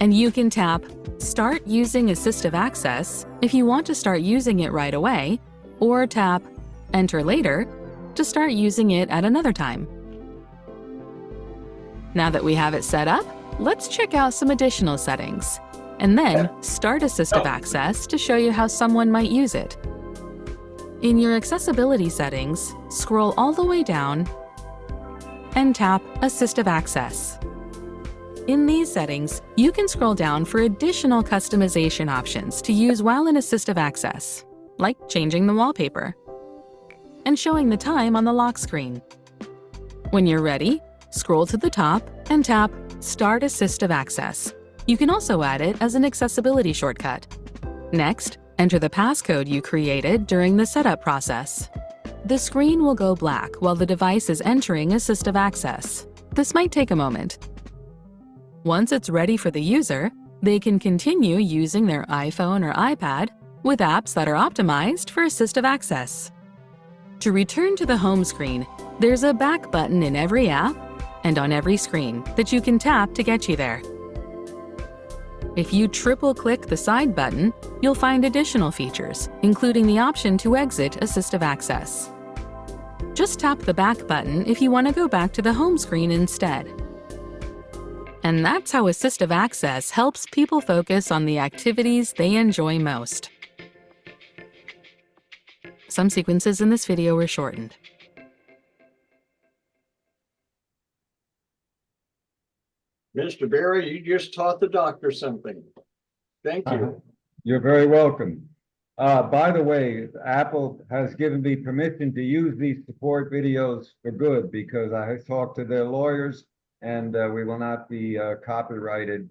And you can tap Start using assistive access if you want to start using it right away, or tap Enter later to start using it at another time. Now that we have it set up, let's check out some additional settings, and then start assistive access to show you how someone might use it. In your accessibility settings, scroll all the way down and tap Assistive Access. In these settings, you can scroll down for additional customization options to use while in assistive access, like changing the wallpaper and showing the time on the lock screen. When you're ready, scroll to the top and tap Start Assistive Access. You can also add it as an accessibility shortcut. Next, enter the passcode you created during the setup process. The screen will go black while the device is entering assistive access. This might take a moment. Once it's ready for the user, they can continue using their iPhone or iPad with apps that are optimized for assistive access. To return to the home screen, there's a back button in every app and on every screen that you can tap to get you there. If you triple-click the side button, you'll find additional features, including the option to exit assistive access. Just tap the back button if you want to go back to the home screen instead. And that's how assistive access helps people focus on the activities they enjoy most. Some sequences in this video were shortened. Mr. Barry, you just taught the doctor something. Thank you. You're very welcome. By the way, Apple has given me permission to use these support videos for good because I have talked to their lawyers and we will not be copyrighted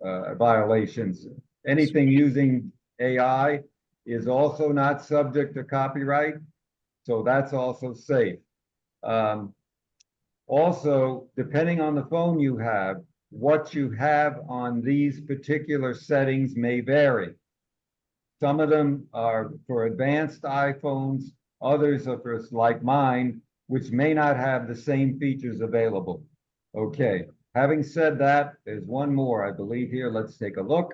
violations. Anything using AI is also not subject to copyright, so that's also safe. Also, depending on the phone you have, what you have on these particular settings may vary. Some of them are for advanced iPhones, others are for, like mine, which may not have the same features available. Okay, having said that, there's one more, I believe here. Let's take a look.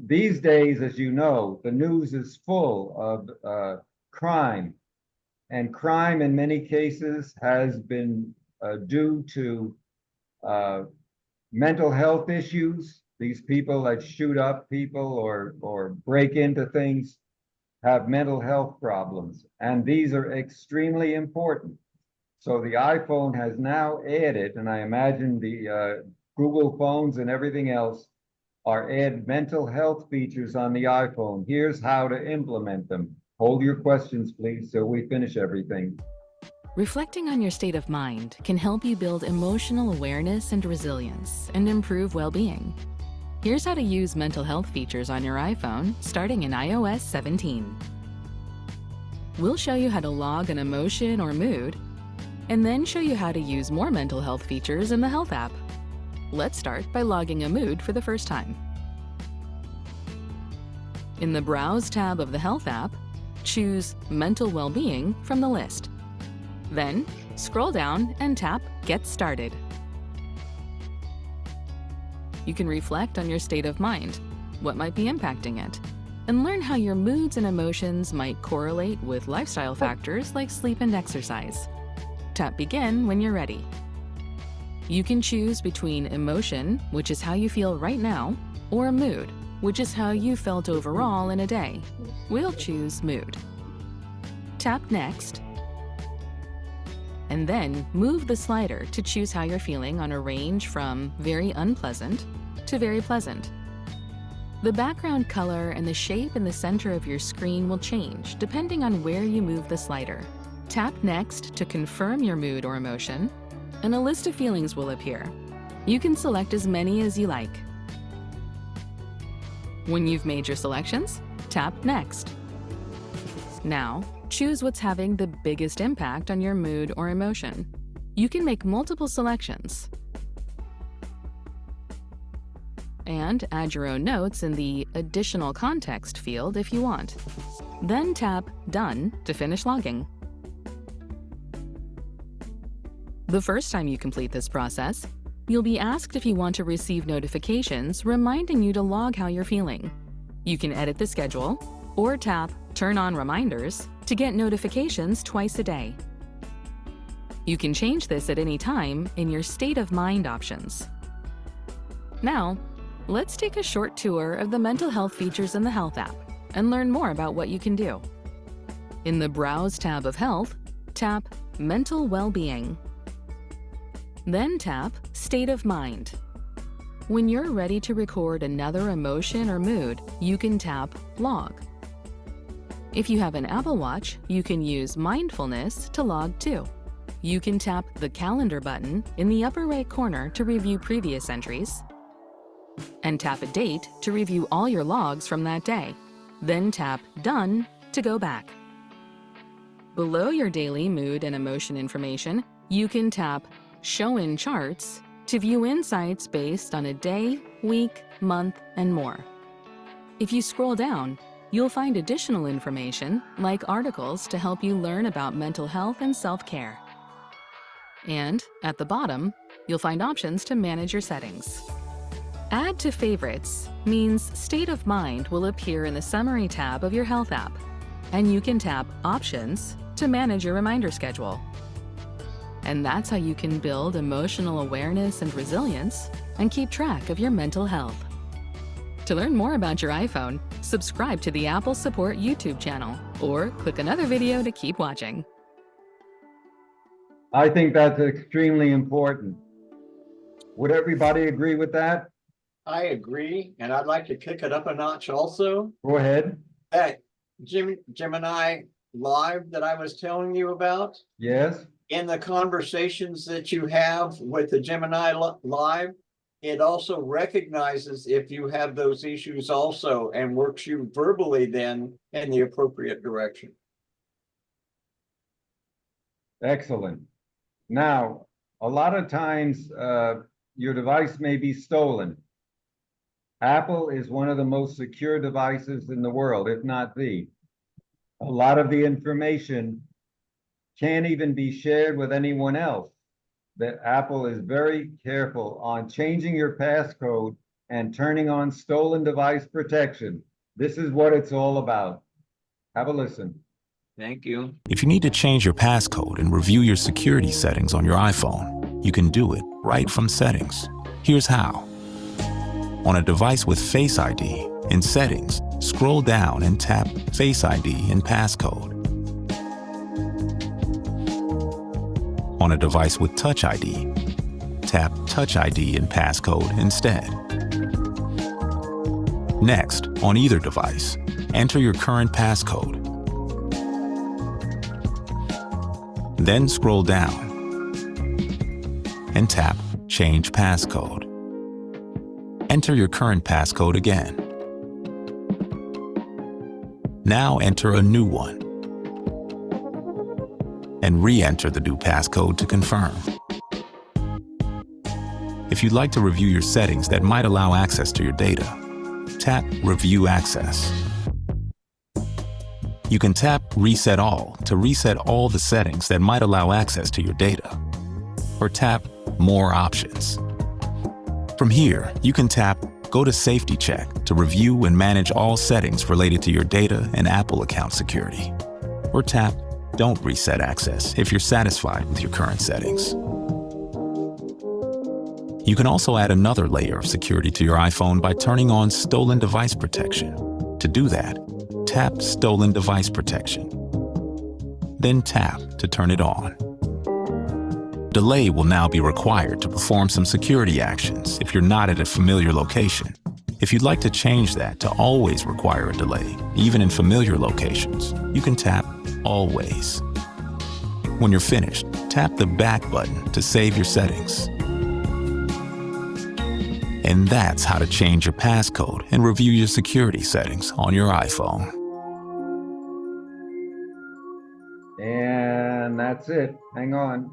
These days, as you know, the news is full of crime. And crime in many cases has been due to mental health issues. These people that shoot up people or break into things have mental health problems, and these are extremely important. So the iPhone has now added, and I imagine the Google phones and everything else are add mental health features on the iPhone. Here's how to implement them. Hold your questions, please, so we finish everything. Reflecting on your state of mind can help you build emotional awareness and resilience and improve well-being. Here's how to use mental health features on your iPhone starting in iOS 17. We'll show you how to log an emotion or mood, and then show you how to use more mental health features in the Health app. Let's start by logging a mood for the first time. In the Browse tab of the Health app, choose Mental Wellbeing from the list. Then, scroll down and tap Get Started. You can reflect on your state of mind, what might be impacting it, and learn how your moods and emotions might correlate with lifestyle factors like sleep and exercise. Tap Begin when you're ready. You can choose between emotion, which is how you feel right now, or mood, which is how you felt overall in a day. We'll choose Mood. Tap Next, and then move the slider to choose how you're feeling on a range from very unpleasant to very pleasant. The background color and the shape in the center of your screen will change depending on where you move the slider. Tap Next to confirm your mood or emotion, and a list of feelings will appear. You can select as many as you like. When you've made your selections, tap Next. Now, choose what's having the biggest impact on your mood or emotion. You can make multiple selections and add your own notes in the Additional Context field if you want. Then tap Done to finish logging. The first time you complete this process, you'll be asked if you want to receive notifications reminding you to log how you're feeling. You can edit the schedule or tap Turn on Reminders to get notifications twice a day. You can change this at any time in your State of Mind options. Now, let's take a short tour of the mental health features in the Health app and learn more about what you can do. In the Browse tab of Health, tap Mental Wellbeing. Then tap State of Mind. When you're ready to record another emotion or mood, you can tap Log. If you have an Apple Watch, you can use Mindfulness to log too. You can tap the Calendar button in the upper right corner to review previous entries, and tap a date to review all your logs from that day. Then tap Done to go back. Below your daily mood and emotion information, you can tap Show in Charts to view insights based on a day, week, month, and more. If you scroll down, you'll find additional information like articles to help you learn about mental health and self-care. And at the bottom, you'll find options to manage your settings. Add to favorites means State of Mind will appear in the Summary tab of your Health app, and you can tap Options to manage your reminder schedule. And that's how you can build emotional awareness and resilience and keep track of your mental health. To learn more about your iPhone, subscribe to the Apple Support YouTube channel or click another video to keep watching. I think that's extremely important. Would everybody agree with that? I agree, and I'd like to kick it up a notch also. Go ahead. That Gemini Live that I was telling you about, Yes? in the conversations that you have with the Gemini Live, it also recognizes if you have those issues also and works you verbally then in the appropriate direction. Excellent. Now, a lot of times, your device may be stolen. Apple is one of the most secure devices in the world, if not the. A lot of the information can't even be shared with anyone else. That Apple is very careful on changing your passcode and turning on stolen device protection. This is what it's all about. Have a listen. Thank you. If you need to change your passcode and review your security settings on your iPhone, you can do it right from Settings. Here's how. On a device with Face ID, in Settings, scroll down and tap Face ID and Passcode. On a device with Touch ID, tap Touch ID and Passcode instead. Next, on either device, enter your current passcode. Then scroll down and tap Change Passcode. Enter your current passcode again. Now enter a new one and re-enter the new passcode to confirm. If you'd like to review your settings that might allow access to your data, tap Review Access. You can tap Reset All to reset all the settings that might allow access to your data, or tap More Options. From here, you can tap Go to Safety Check to review and manage all settings related to your data and Apple account security, or tap Don't Reset Access if you're satisfied with your current settings. You can also add another layer of security to your iPhone by turning on Stolen Device Protection. To do that, tap Stolen Device Protection. Then tap to turn it on. Delay will now be required to perform some security actions if you're not at a familiar location. If you'd like to change that to always require a delay, even in familiar locations, you can tap Always. When you're finished, tap the Back button to save your settings. And that's how to change your passcode and review your security settings on your iPhone. And that's it. Hang on.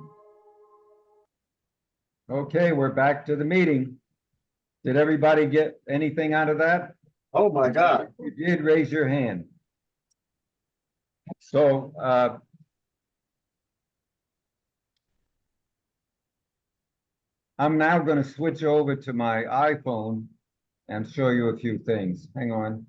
Okay, we're back to the meeting. Did everybody get anything out of that? Oh my God. If you did, raise your hand. So, I'm now going to switch over to my iPhone and show you a few things. Hang on.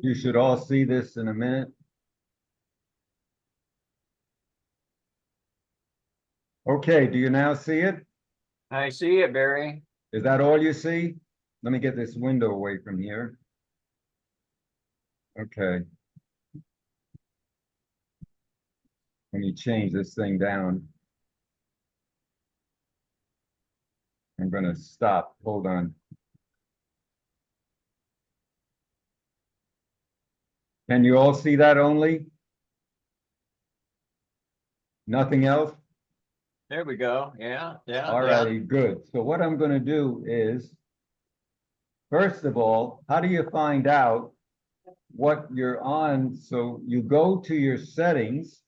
You should all see this in a minute. Okay, do you now see it? I see it, Barry. Is that all you see? Let me get this window away from here. Okay. Let me change this thing down. I'm gonna stop. Hold on. Can you all see that only? Nothing else? There we go. Yeah, yeah. All yeah. righty, good. So what I'm gonna do is, first of all, how do you find out what you're on? So you go to your settings,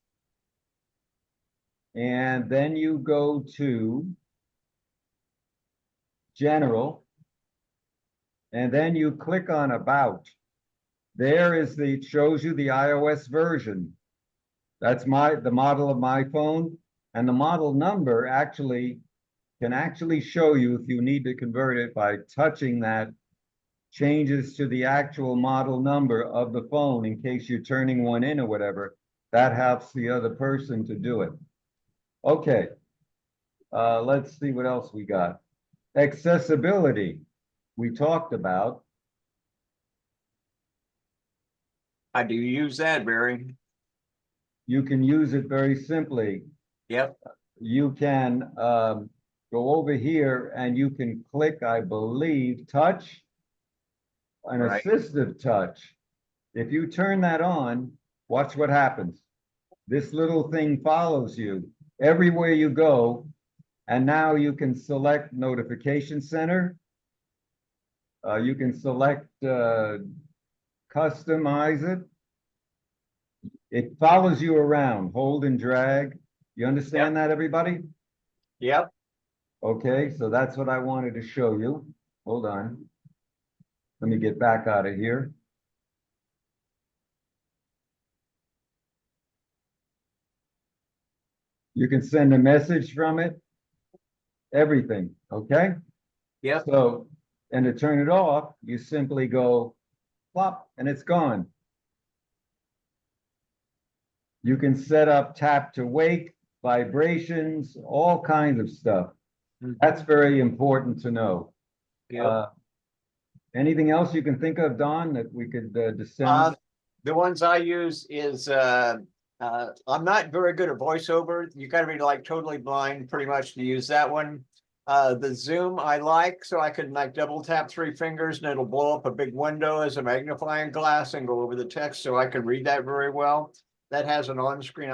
and then you go to General, and then you click on About. There is it shows you the iOS version. That's the model of my phone, and the model number can actually show you if you need to convert it by touching that, changes to the actual model number of the phone in case you're turning one in or whatever. That helps the other person to do it. Okay. Let's see what else we got. Accessibility, we talked about. I do use that, Barry. You can use it very simply. Yep. You can go over here and you can click, I believe, touch, an Right. assistive touch. If you turn that on, watch what happens. This little thing follows you everywhere you go, and now you can select Notification Center. You can select customize it. It follows you around, hold and drag. You understand that, everybody? Yep. Okay, so that's what I wanted to show you. Hold on. Let me get back out of here. You can send a message from it, everything, okay? Yep. So, and to turn it off, you simply go plop and it's gone. You can set up tap to wake, vibrations, all kinds of stuff. That's very important to know. Yep. Anything else you can think of, Don, that we could descend? The ones I use is I'm not very good at voiceover. You gotta be like totally blind pretty much to use that one. The Zoom I like, so I can like double tap 3 fingers and it'll blow up a big window as a magnifying glass and go over the text, so I can read that very well. That has an on-screen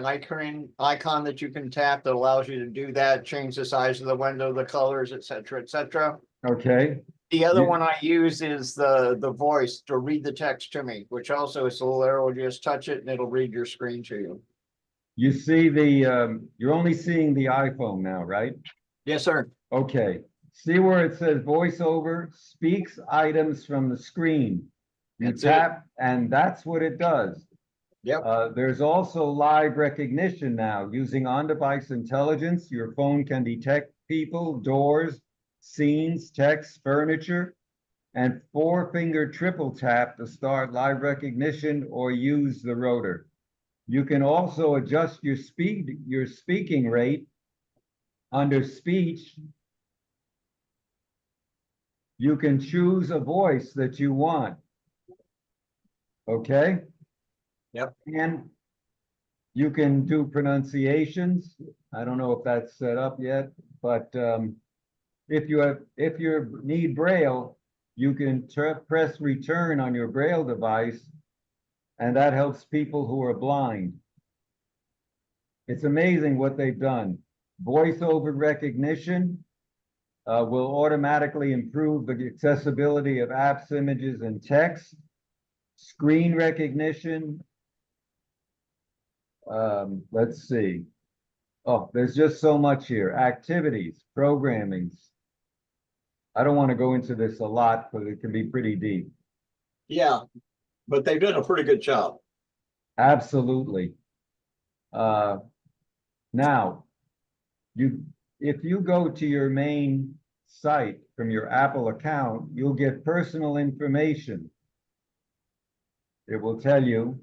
icon that you can tap that allows you to do that, change the size of the window, the colors, etc., etc. Okay, The other You- one I use is the voice to read the text to me, which also is a little arrow. You just touch it and it'll read your screen to you. you see you're only seeing the iPhone now, right? Yes, sir. Okay, see where it says voiceover speaks items from the screen. You That's it. tap, and that's what it does. Yep. There's also live recognition now. Using on-device intelligence, your phone can detect people, doors, scenes, text, furniture, and 4-finger triple tap to start live recognition or use the rotor. You can also adjust your speaking rate under speech. You can choose a voice that you want. Okay? Yep. And you can do pronunciations. I don't know if that's set up yet, but if you need Braille, you can press return on your Braille device, and that helps people who are blind. It's amazing what they've done. Voice over recognition will automatically improve the accessibility of apps, images, and text. Screen recognition. Let's see. Oh, there's just so much here. Activities, programmings. I don't want to go into this a lot, but it can be pretty deep. Yeah, but they've done a pretty good job. Absolutely. Now, if you go to your main site from your Apple account, you'll get personal information. It will tell you.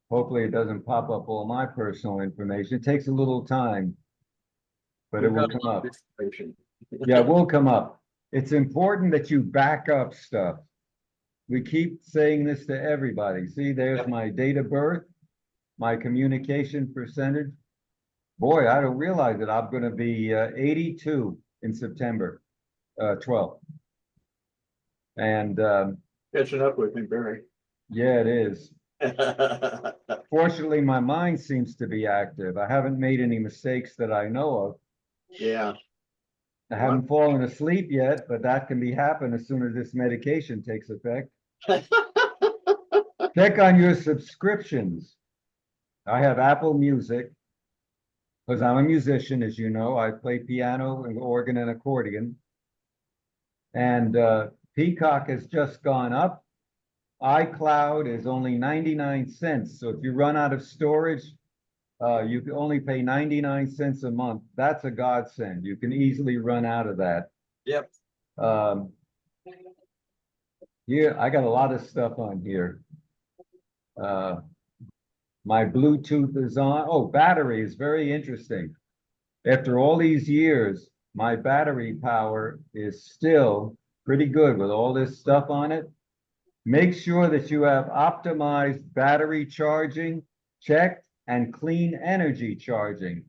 Hopefully it doesn't pop up all my personal information. It takes a little time, but it will come up. Yeah, it will come up. It's important that you back up stuff. We keep saying this to everybody. See, there's my date of birth, my communication percentage. Boy, I don't realize it. I'm going to be 82 in September 12th. And Catching up with me, Barry. yeah, it is. Fortunately, my mind seems to be active. I haven't made any mistakes that I know of. Yeah. I haven't fallen asleep yet, but that can be happen as soon as this medication takes effect. Check on your subscriptions. I have Apple Music because I'm a musician, as you know. I play piano and organ and accordion. And Peacock has just gone up. iCloud is only 99 cents. So if you run out of storage, you can only pay 99 cents a month. That's a godsend. You can easily run out of that. Yep. Here, I got a lot of stuff on here. My Bluetooth is on. Oh, battery is very interesting. After all these years, my battery power is still pretty good with all this stuff on it. Make sure that you have optimized battery charging checked and clean energy charging.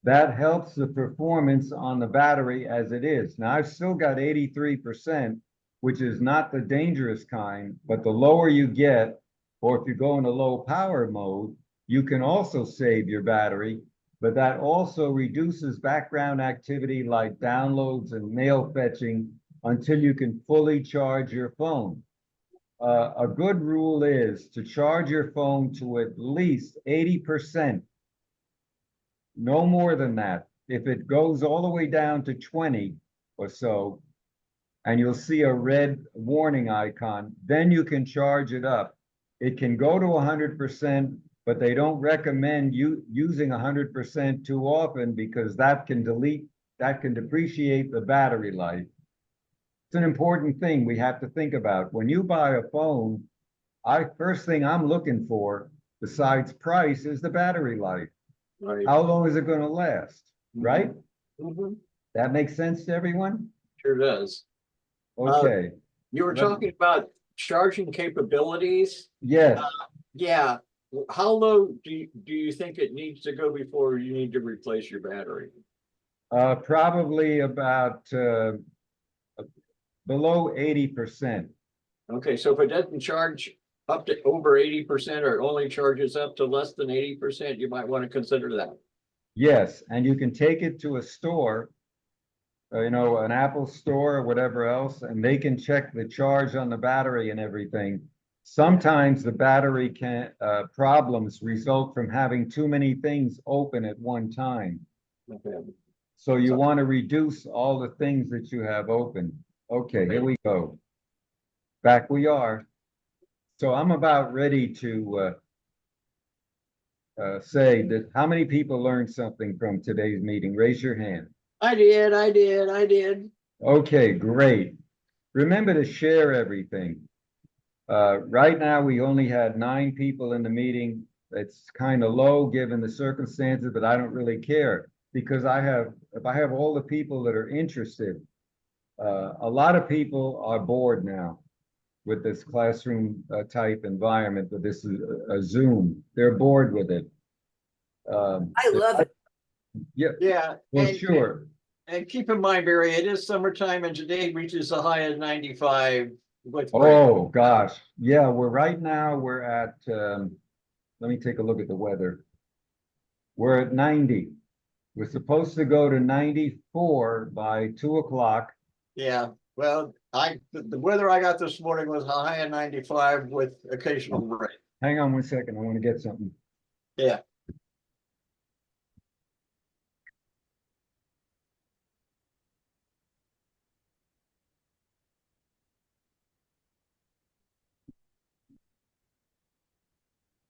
That helps the performance on the battery as it is. Now, I've still got 83%, which is not the dangerous kind, but the lower you get, or if you go into low power mode, you can also save your battery, but that also reduces background activity like downloads and mail fetching until you can fully charge your phone. A good rule is to charge your phone to at least 80%. No more than that. If it goes all the way down to 20 or so, and you'll see a red warning icon, then you can charge it up. It can go to 100%, but they don't recommend you using 100% too often because that can depreciate the battery life. It's an important thing we have to think about. When you buy a phone, first thing I'm looking for, besides price, is the battery life. Right. How long is it going to last? Right? Mhm. That makes sense to everyone? Sure does. Okay. You were talking about charging capabilities. Yes. Yeah. How low do you think it needs to go before you need to replace your battery? Probably about below 80%. Okay, so if it doesn't charge up to over 80% or it only charges up to less than 80%, you might want to consider that. Yes, and you can take it to a store, you know, an Apple store or whatever else, and they can check the charge on the battery and everything. Sometimes the battery problems result from having too many things open at one time. Okay. So you want to reduce all the things that you have open. Okay, here we go. Back we are. So I'm about ready to say that how many people learned something from today's meeting? Raise your hand. I did. Okay, great. Remember to share everything. Right now, we only had 9 people in the meeting. It's kind of low given the circumstances, but I don't really care because if I have all the people that are interested, a lot of people are bored now with this classroom type environment, but this is a Zoom. They're bored with it. I love it. Yeah, Yeah. well, and- sure. And keep in mind, Barry, it is summertime and today reaches a high of 95. Oh, gosh. Yeah, right now we're at, let me take a look at the weather. We're at 90. We're supposed to go to 94 by 2 o'clock. Yeah, well, the weather I got this morning was a high of 95 with occasional rain. Hang on one second. I want to get something. Yeah.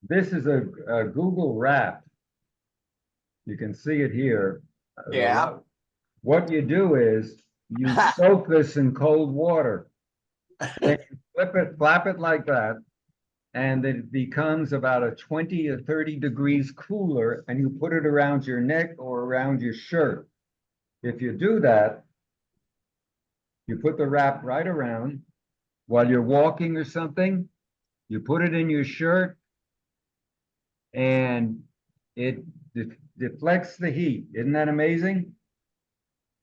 This is a Google Wrap. You can see it here. Yeah. What you do is you soak this in cold water. Then you flap it like that, and it becomes about a 20 or 30 degrees cooler, and you put it around your neck or around your shirt. If you do that, you put the wrap right around while you're walking or something, you put it in your shirt, and it deflects the heat. Isn't that amazing?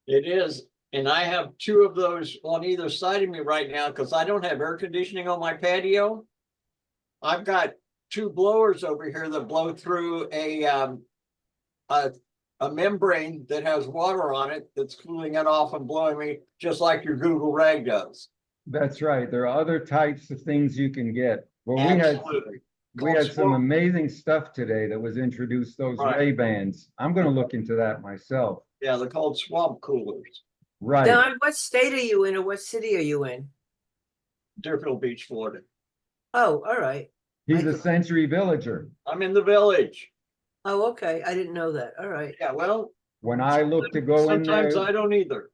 It is. And I have 2 of those on either side of me right now because I don't have air conditioning on my patio. I've got two blowers over here that blow through a membrane that has water on it that's cooling it off and blowing me, just like your Google Rag does. That's right. There are other types of things you can get. Well, Absolutely. we had some Called amazing stuff today that was introduced, those Right. Ray-Bans. I'm gonna look into that myself. Yeah, they're called swamp coolers. Right. Don, what state are you in or what city are you in? Deerfield Beach, Florida. Oh, all right. He's a Century Villager. I'm in the village. Oh, okay. I didn't know that. All right. Yeah, well, When I looked to go in sometimes I there, don't either.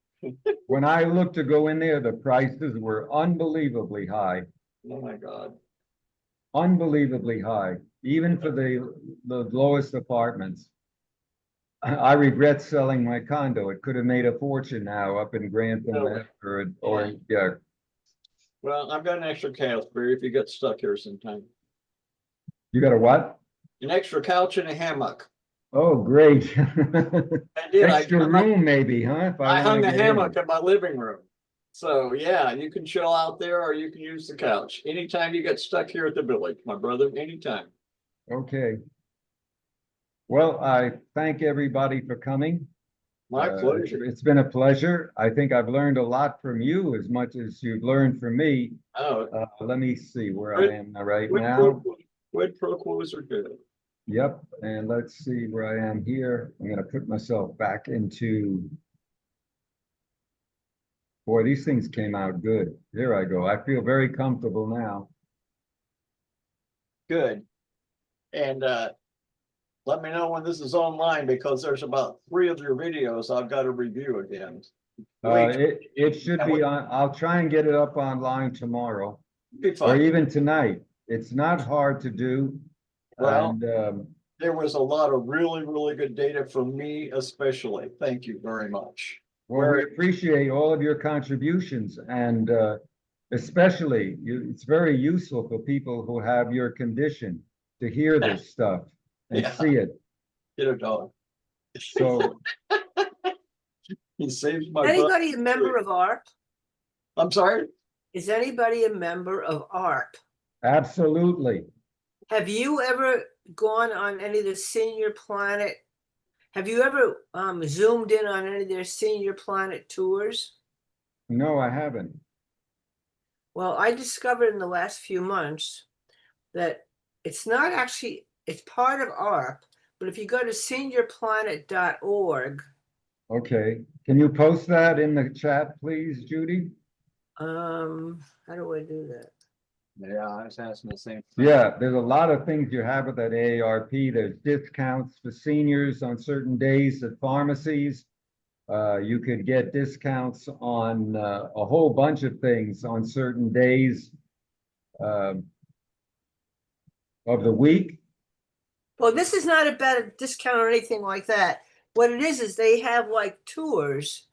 when I looked to go in there, the prices were unbelievably high. Oh, my God. Unbelievably high, even for the lowest apartments. I regret selling my condo. It could have made a fortune now up in Grantham Really? or yeah. Well, I've got an extra couch, Barry, if you get stuck here sometime. You got a what? An extra couch and a hammock. Oh, great. I did. Extra room maybe, huh? If I wanna hung a get in. hammock in my living room. So yeah, you can chill out there or you can use the couch. Anytime you get stuck here at the village, my brother, anytime. Okay. Well, I thank everybody for coming. My pleasure. It's been a pleasure. I think I've learned a lot from you as much as you've learned from me. Oh, Let me see where Quid- I am right quid now. pro quo- quid pro quos are good. Yep, and let's see where I am here. I'm gonna put myself back into. Boy, these things came out good. Here I go. I feel very comfortable now. Good. And let me know when this is online because there's about 3 of your videos I've got to review again. It should be on, I'll try and get it up online tomorrow Be or fine. even tonight. It's not hard to do. Well, And there was a lot of really, really good data from me especially. Thank you very much. well, we appreciate all of your contributions and especially it's very useful for people who have your condition to hear this stuff and Yeah. see it. Get a dog. So He saves my butt. Anybody a member of ARP? I'm sorry? Is anybody a member of ARP? absolutely. Have you ever gone on any of the Senior Planet? Have you ever zoomed in on any of their Senior Planet tours? No, I haven't. Well, I discovered in the last few months that it's not actually, it's part of ARP, but if you go to seniorplanet.org, Okay, can you post that in the chat, please, Judy? how do I do that? Yeah, I was asking the same. Yeah, there's a lot of things you have with that AARP. There's discounts for seniors on certain days at pharmacies. You could get discounts on a whole bunch of things on certain days of the week. Well, this is not about a discount or anything like that. What it is they have like tours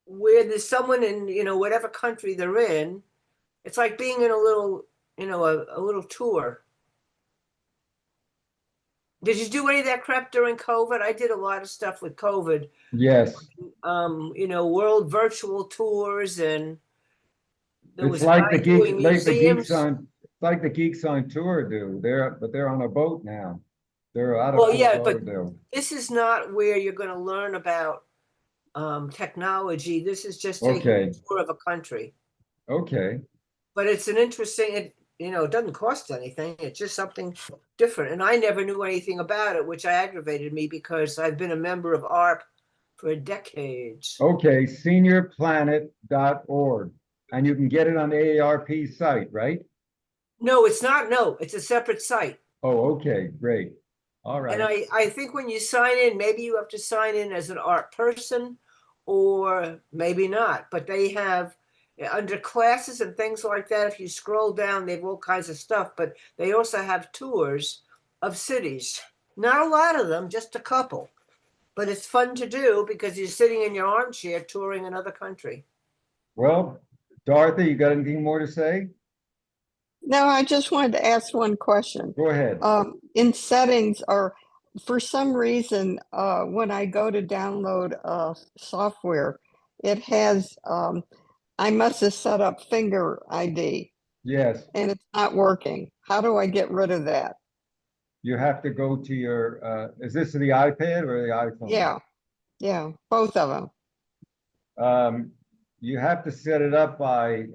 where there's someone in, whatever country they're in. It's like being in a little, a little tour. Did you do any of that crap during COVID? I did a lot of stuff with COVID. Yes, World virtual tours and there it's was a like guy the doing geeks, like the museums. geeks on, it's like the geeks on tour do. They're on a boat now. They're out of Well, Fort yeah, but Lauderdale. this is not where you're going to learn about technology. This is just taking Okay. a tour of a country. Okay, But it's an interesting, it doesn't cost anything. It's just something different. And I never knew anything about it, which aggravated me because I've been a member of ARP for decades. okay, seniorplanet.org. And you can get it on the AARP site, right? No, it's not. No, it's a separate site. Oh, okay, great. All right. And I think when you sign in, maybe you have to sign in as an ARP person or maybe not. But they have under classes and things like that. If you scroll down, they have all kinds of stuff. But they also have tours of cities. Not a lot of them, just a couple. But it's fun to do because you're sitting in your armchair touring another country. Well, Dorothy, you got anything more to say? No, I just wanted to ask one question. Go ahead. In settings or for some reason, when I go to download software, it has, I must have set up finger ID. Yes, and it's not working. How do I get rid of that? you have to go to your, is this the iPad or the iPhone? Yeah, both of them. You have to set it up by,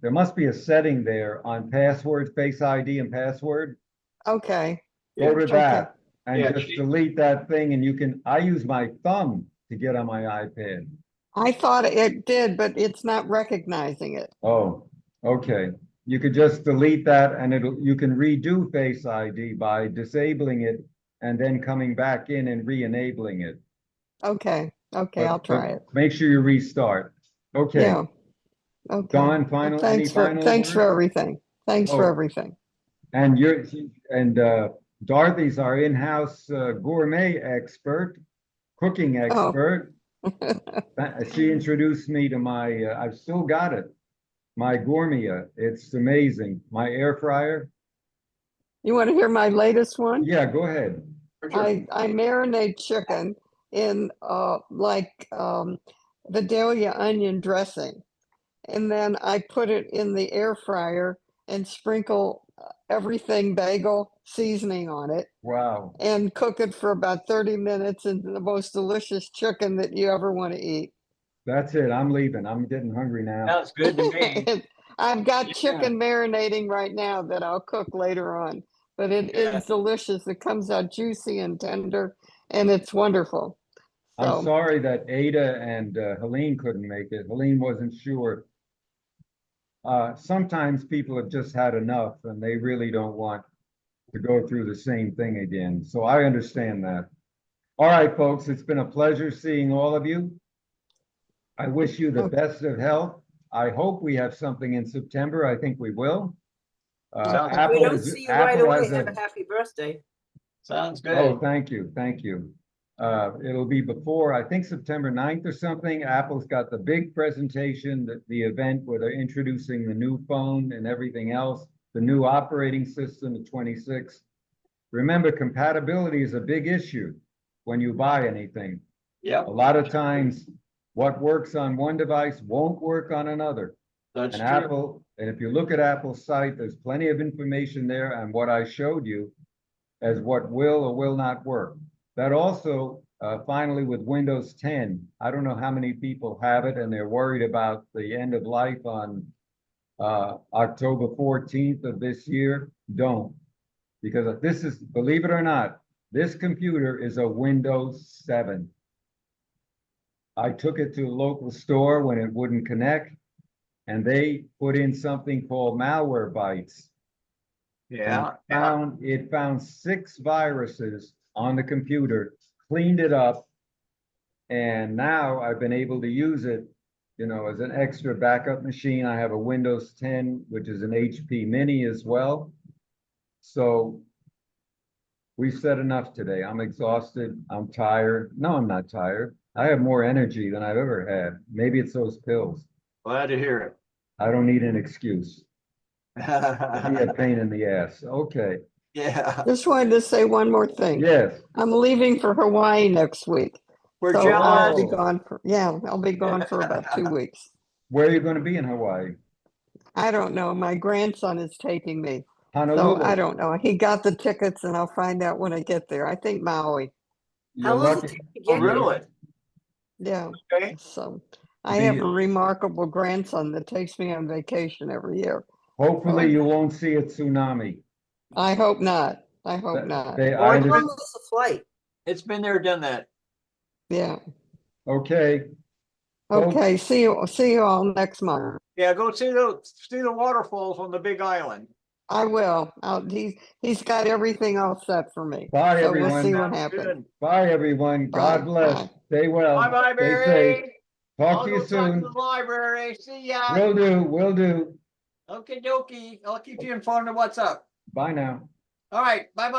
there must be a setting there on password, Face ID and password. Okay, Go to Okay. that and Yeah, just she- delete that thing and you can, I use my thumb to get on my iPad. I thought it did, but it's not recognizing it. Oh, okay. You could just delete that and you can redo Face ID by disabling it and then coming back in and re-enabling it. Okay, But- I'll try but it. Make sure you restart. Okay, Yeah. Okay. Dawn, Well, final, any final thanks for words? everything. Thanks for Oh. everything. And Dorothy's our in-house gourmet expert, cooking Oh. expert. She introduced me to my, I've still got it, my Gourmia. It's amazing. My air fryer. You want to hear my latest one? Yeah, go ahead. I marinate chicken in Vidalia onion dressing. And then I put it in the air fryer and sprinkle everything bagel seasoning on it Wow. and cook it for about 30 minutes and the most delicious chicken that you ever want to eat. That's it. I'm leaving. I'm getting hungry now. Sounds good to me. I've got Yeah. chicken marinating right now that I'll cook later on, but it Yeah. is delicious. It comes out juicy and tender and it's wonderful. I'm So, sorry that Ada and Helene couldn't make it. Helene wasn't sure. Sometimes people have just had enough and they really don't want to go through the same thing again. So I understand that. All right, folks, it's been a pleasure seeing all of you. I wish you the Okay. best of health. I hope we have something in September. I think we will. Sounds- If we Apple don't is, see you right Apple away, has have a, a happy birthday. Sounds oh, good. thank you, thank you. It'll be before, I think September 9th or something. Apple's got the big presentation, the event where they're introducing the new phone and everything else, the new operating system, the 26. Remember, compatibility is a big issue when you buy anything. Yep, A lot of times, what works on one device won't work on another. that's And true. Apple, and if you look at Apple's site, there's plenty of information there on what I showed you as what will or will not work. That also, finally with Windows 10, I don't know how many people have it and they're worried about the end of life on October 14th of this year. Don't. Because this is, believe it or not, this computer is a Windows 7. I took it to a local store when it wouldn't connect, and they put in something called Malwarebytes. Yeah, It found 6 viruses on the computer, cleaned it up, and now I've been able to use it, as an extra backup machine. I have a Windows 10, which is an HP Mini as well. So we've said enough today. I'm exhausted. I'm tired. No, I'm not tired. I have more energy than I've ever had. Maybe it's those pills. glad to hear I don't need an excuse. Be a it. pain in the ass. Okay. Yeah, just wanted to say one more thing. Yes. I'm leaving for Hawaii next week. we're So I'll be jealous. gone I'll be gone for about 2 weeks. Where are you going to be in Hawaii? I don't know. My grandson is taking me. So Honolulu. I don't know. He got the tickets and I'll find out when I get there. I think Maui. You're How long lucky. does it take to Oh, get here? really? Yeah. Okay. So I have The- a remarkable grandson that takes me on vacation every year. Hopefully you won't see a tsunami. I hope not. I hope not. They, Oh, I it's How under- long was the flight? It's been there, done that. Yeah. okay. Folks- Okay. See you all next month. Yeah, go see the waterfalls on the Big Island. I will. He's got everything all set for me. Bye, So we'll everyone. see what Sounds happens. good. Bye, everyone. God Bye. bless. Bye. Stay well. Bye-bye, Stay safe. Barry. Talk I'll to go you talk soon. to the library. See ya. Will do. Okay, dokie. I'll keep you informed of what's up. Bye now. All right, bye-bye.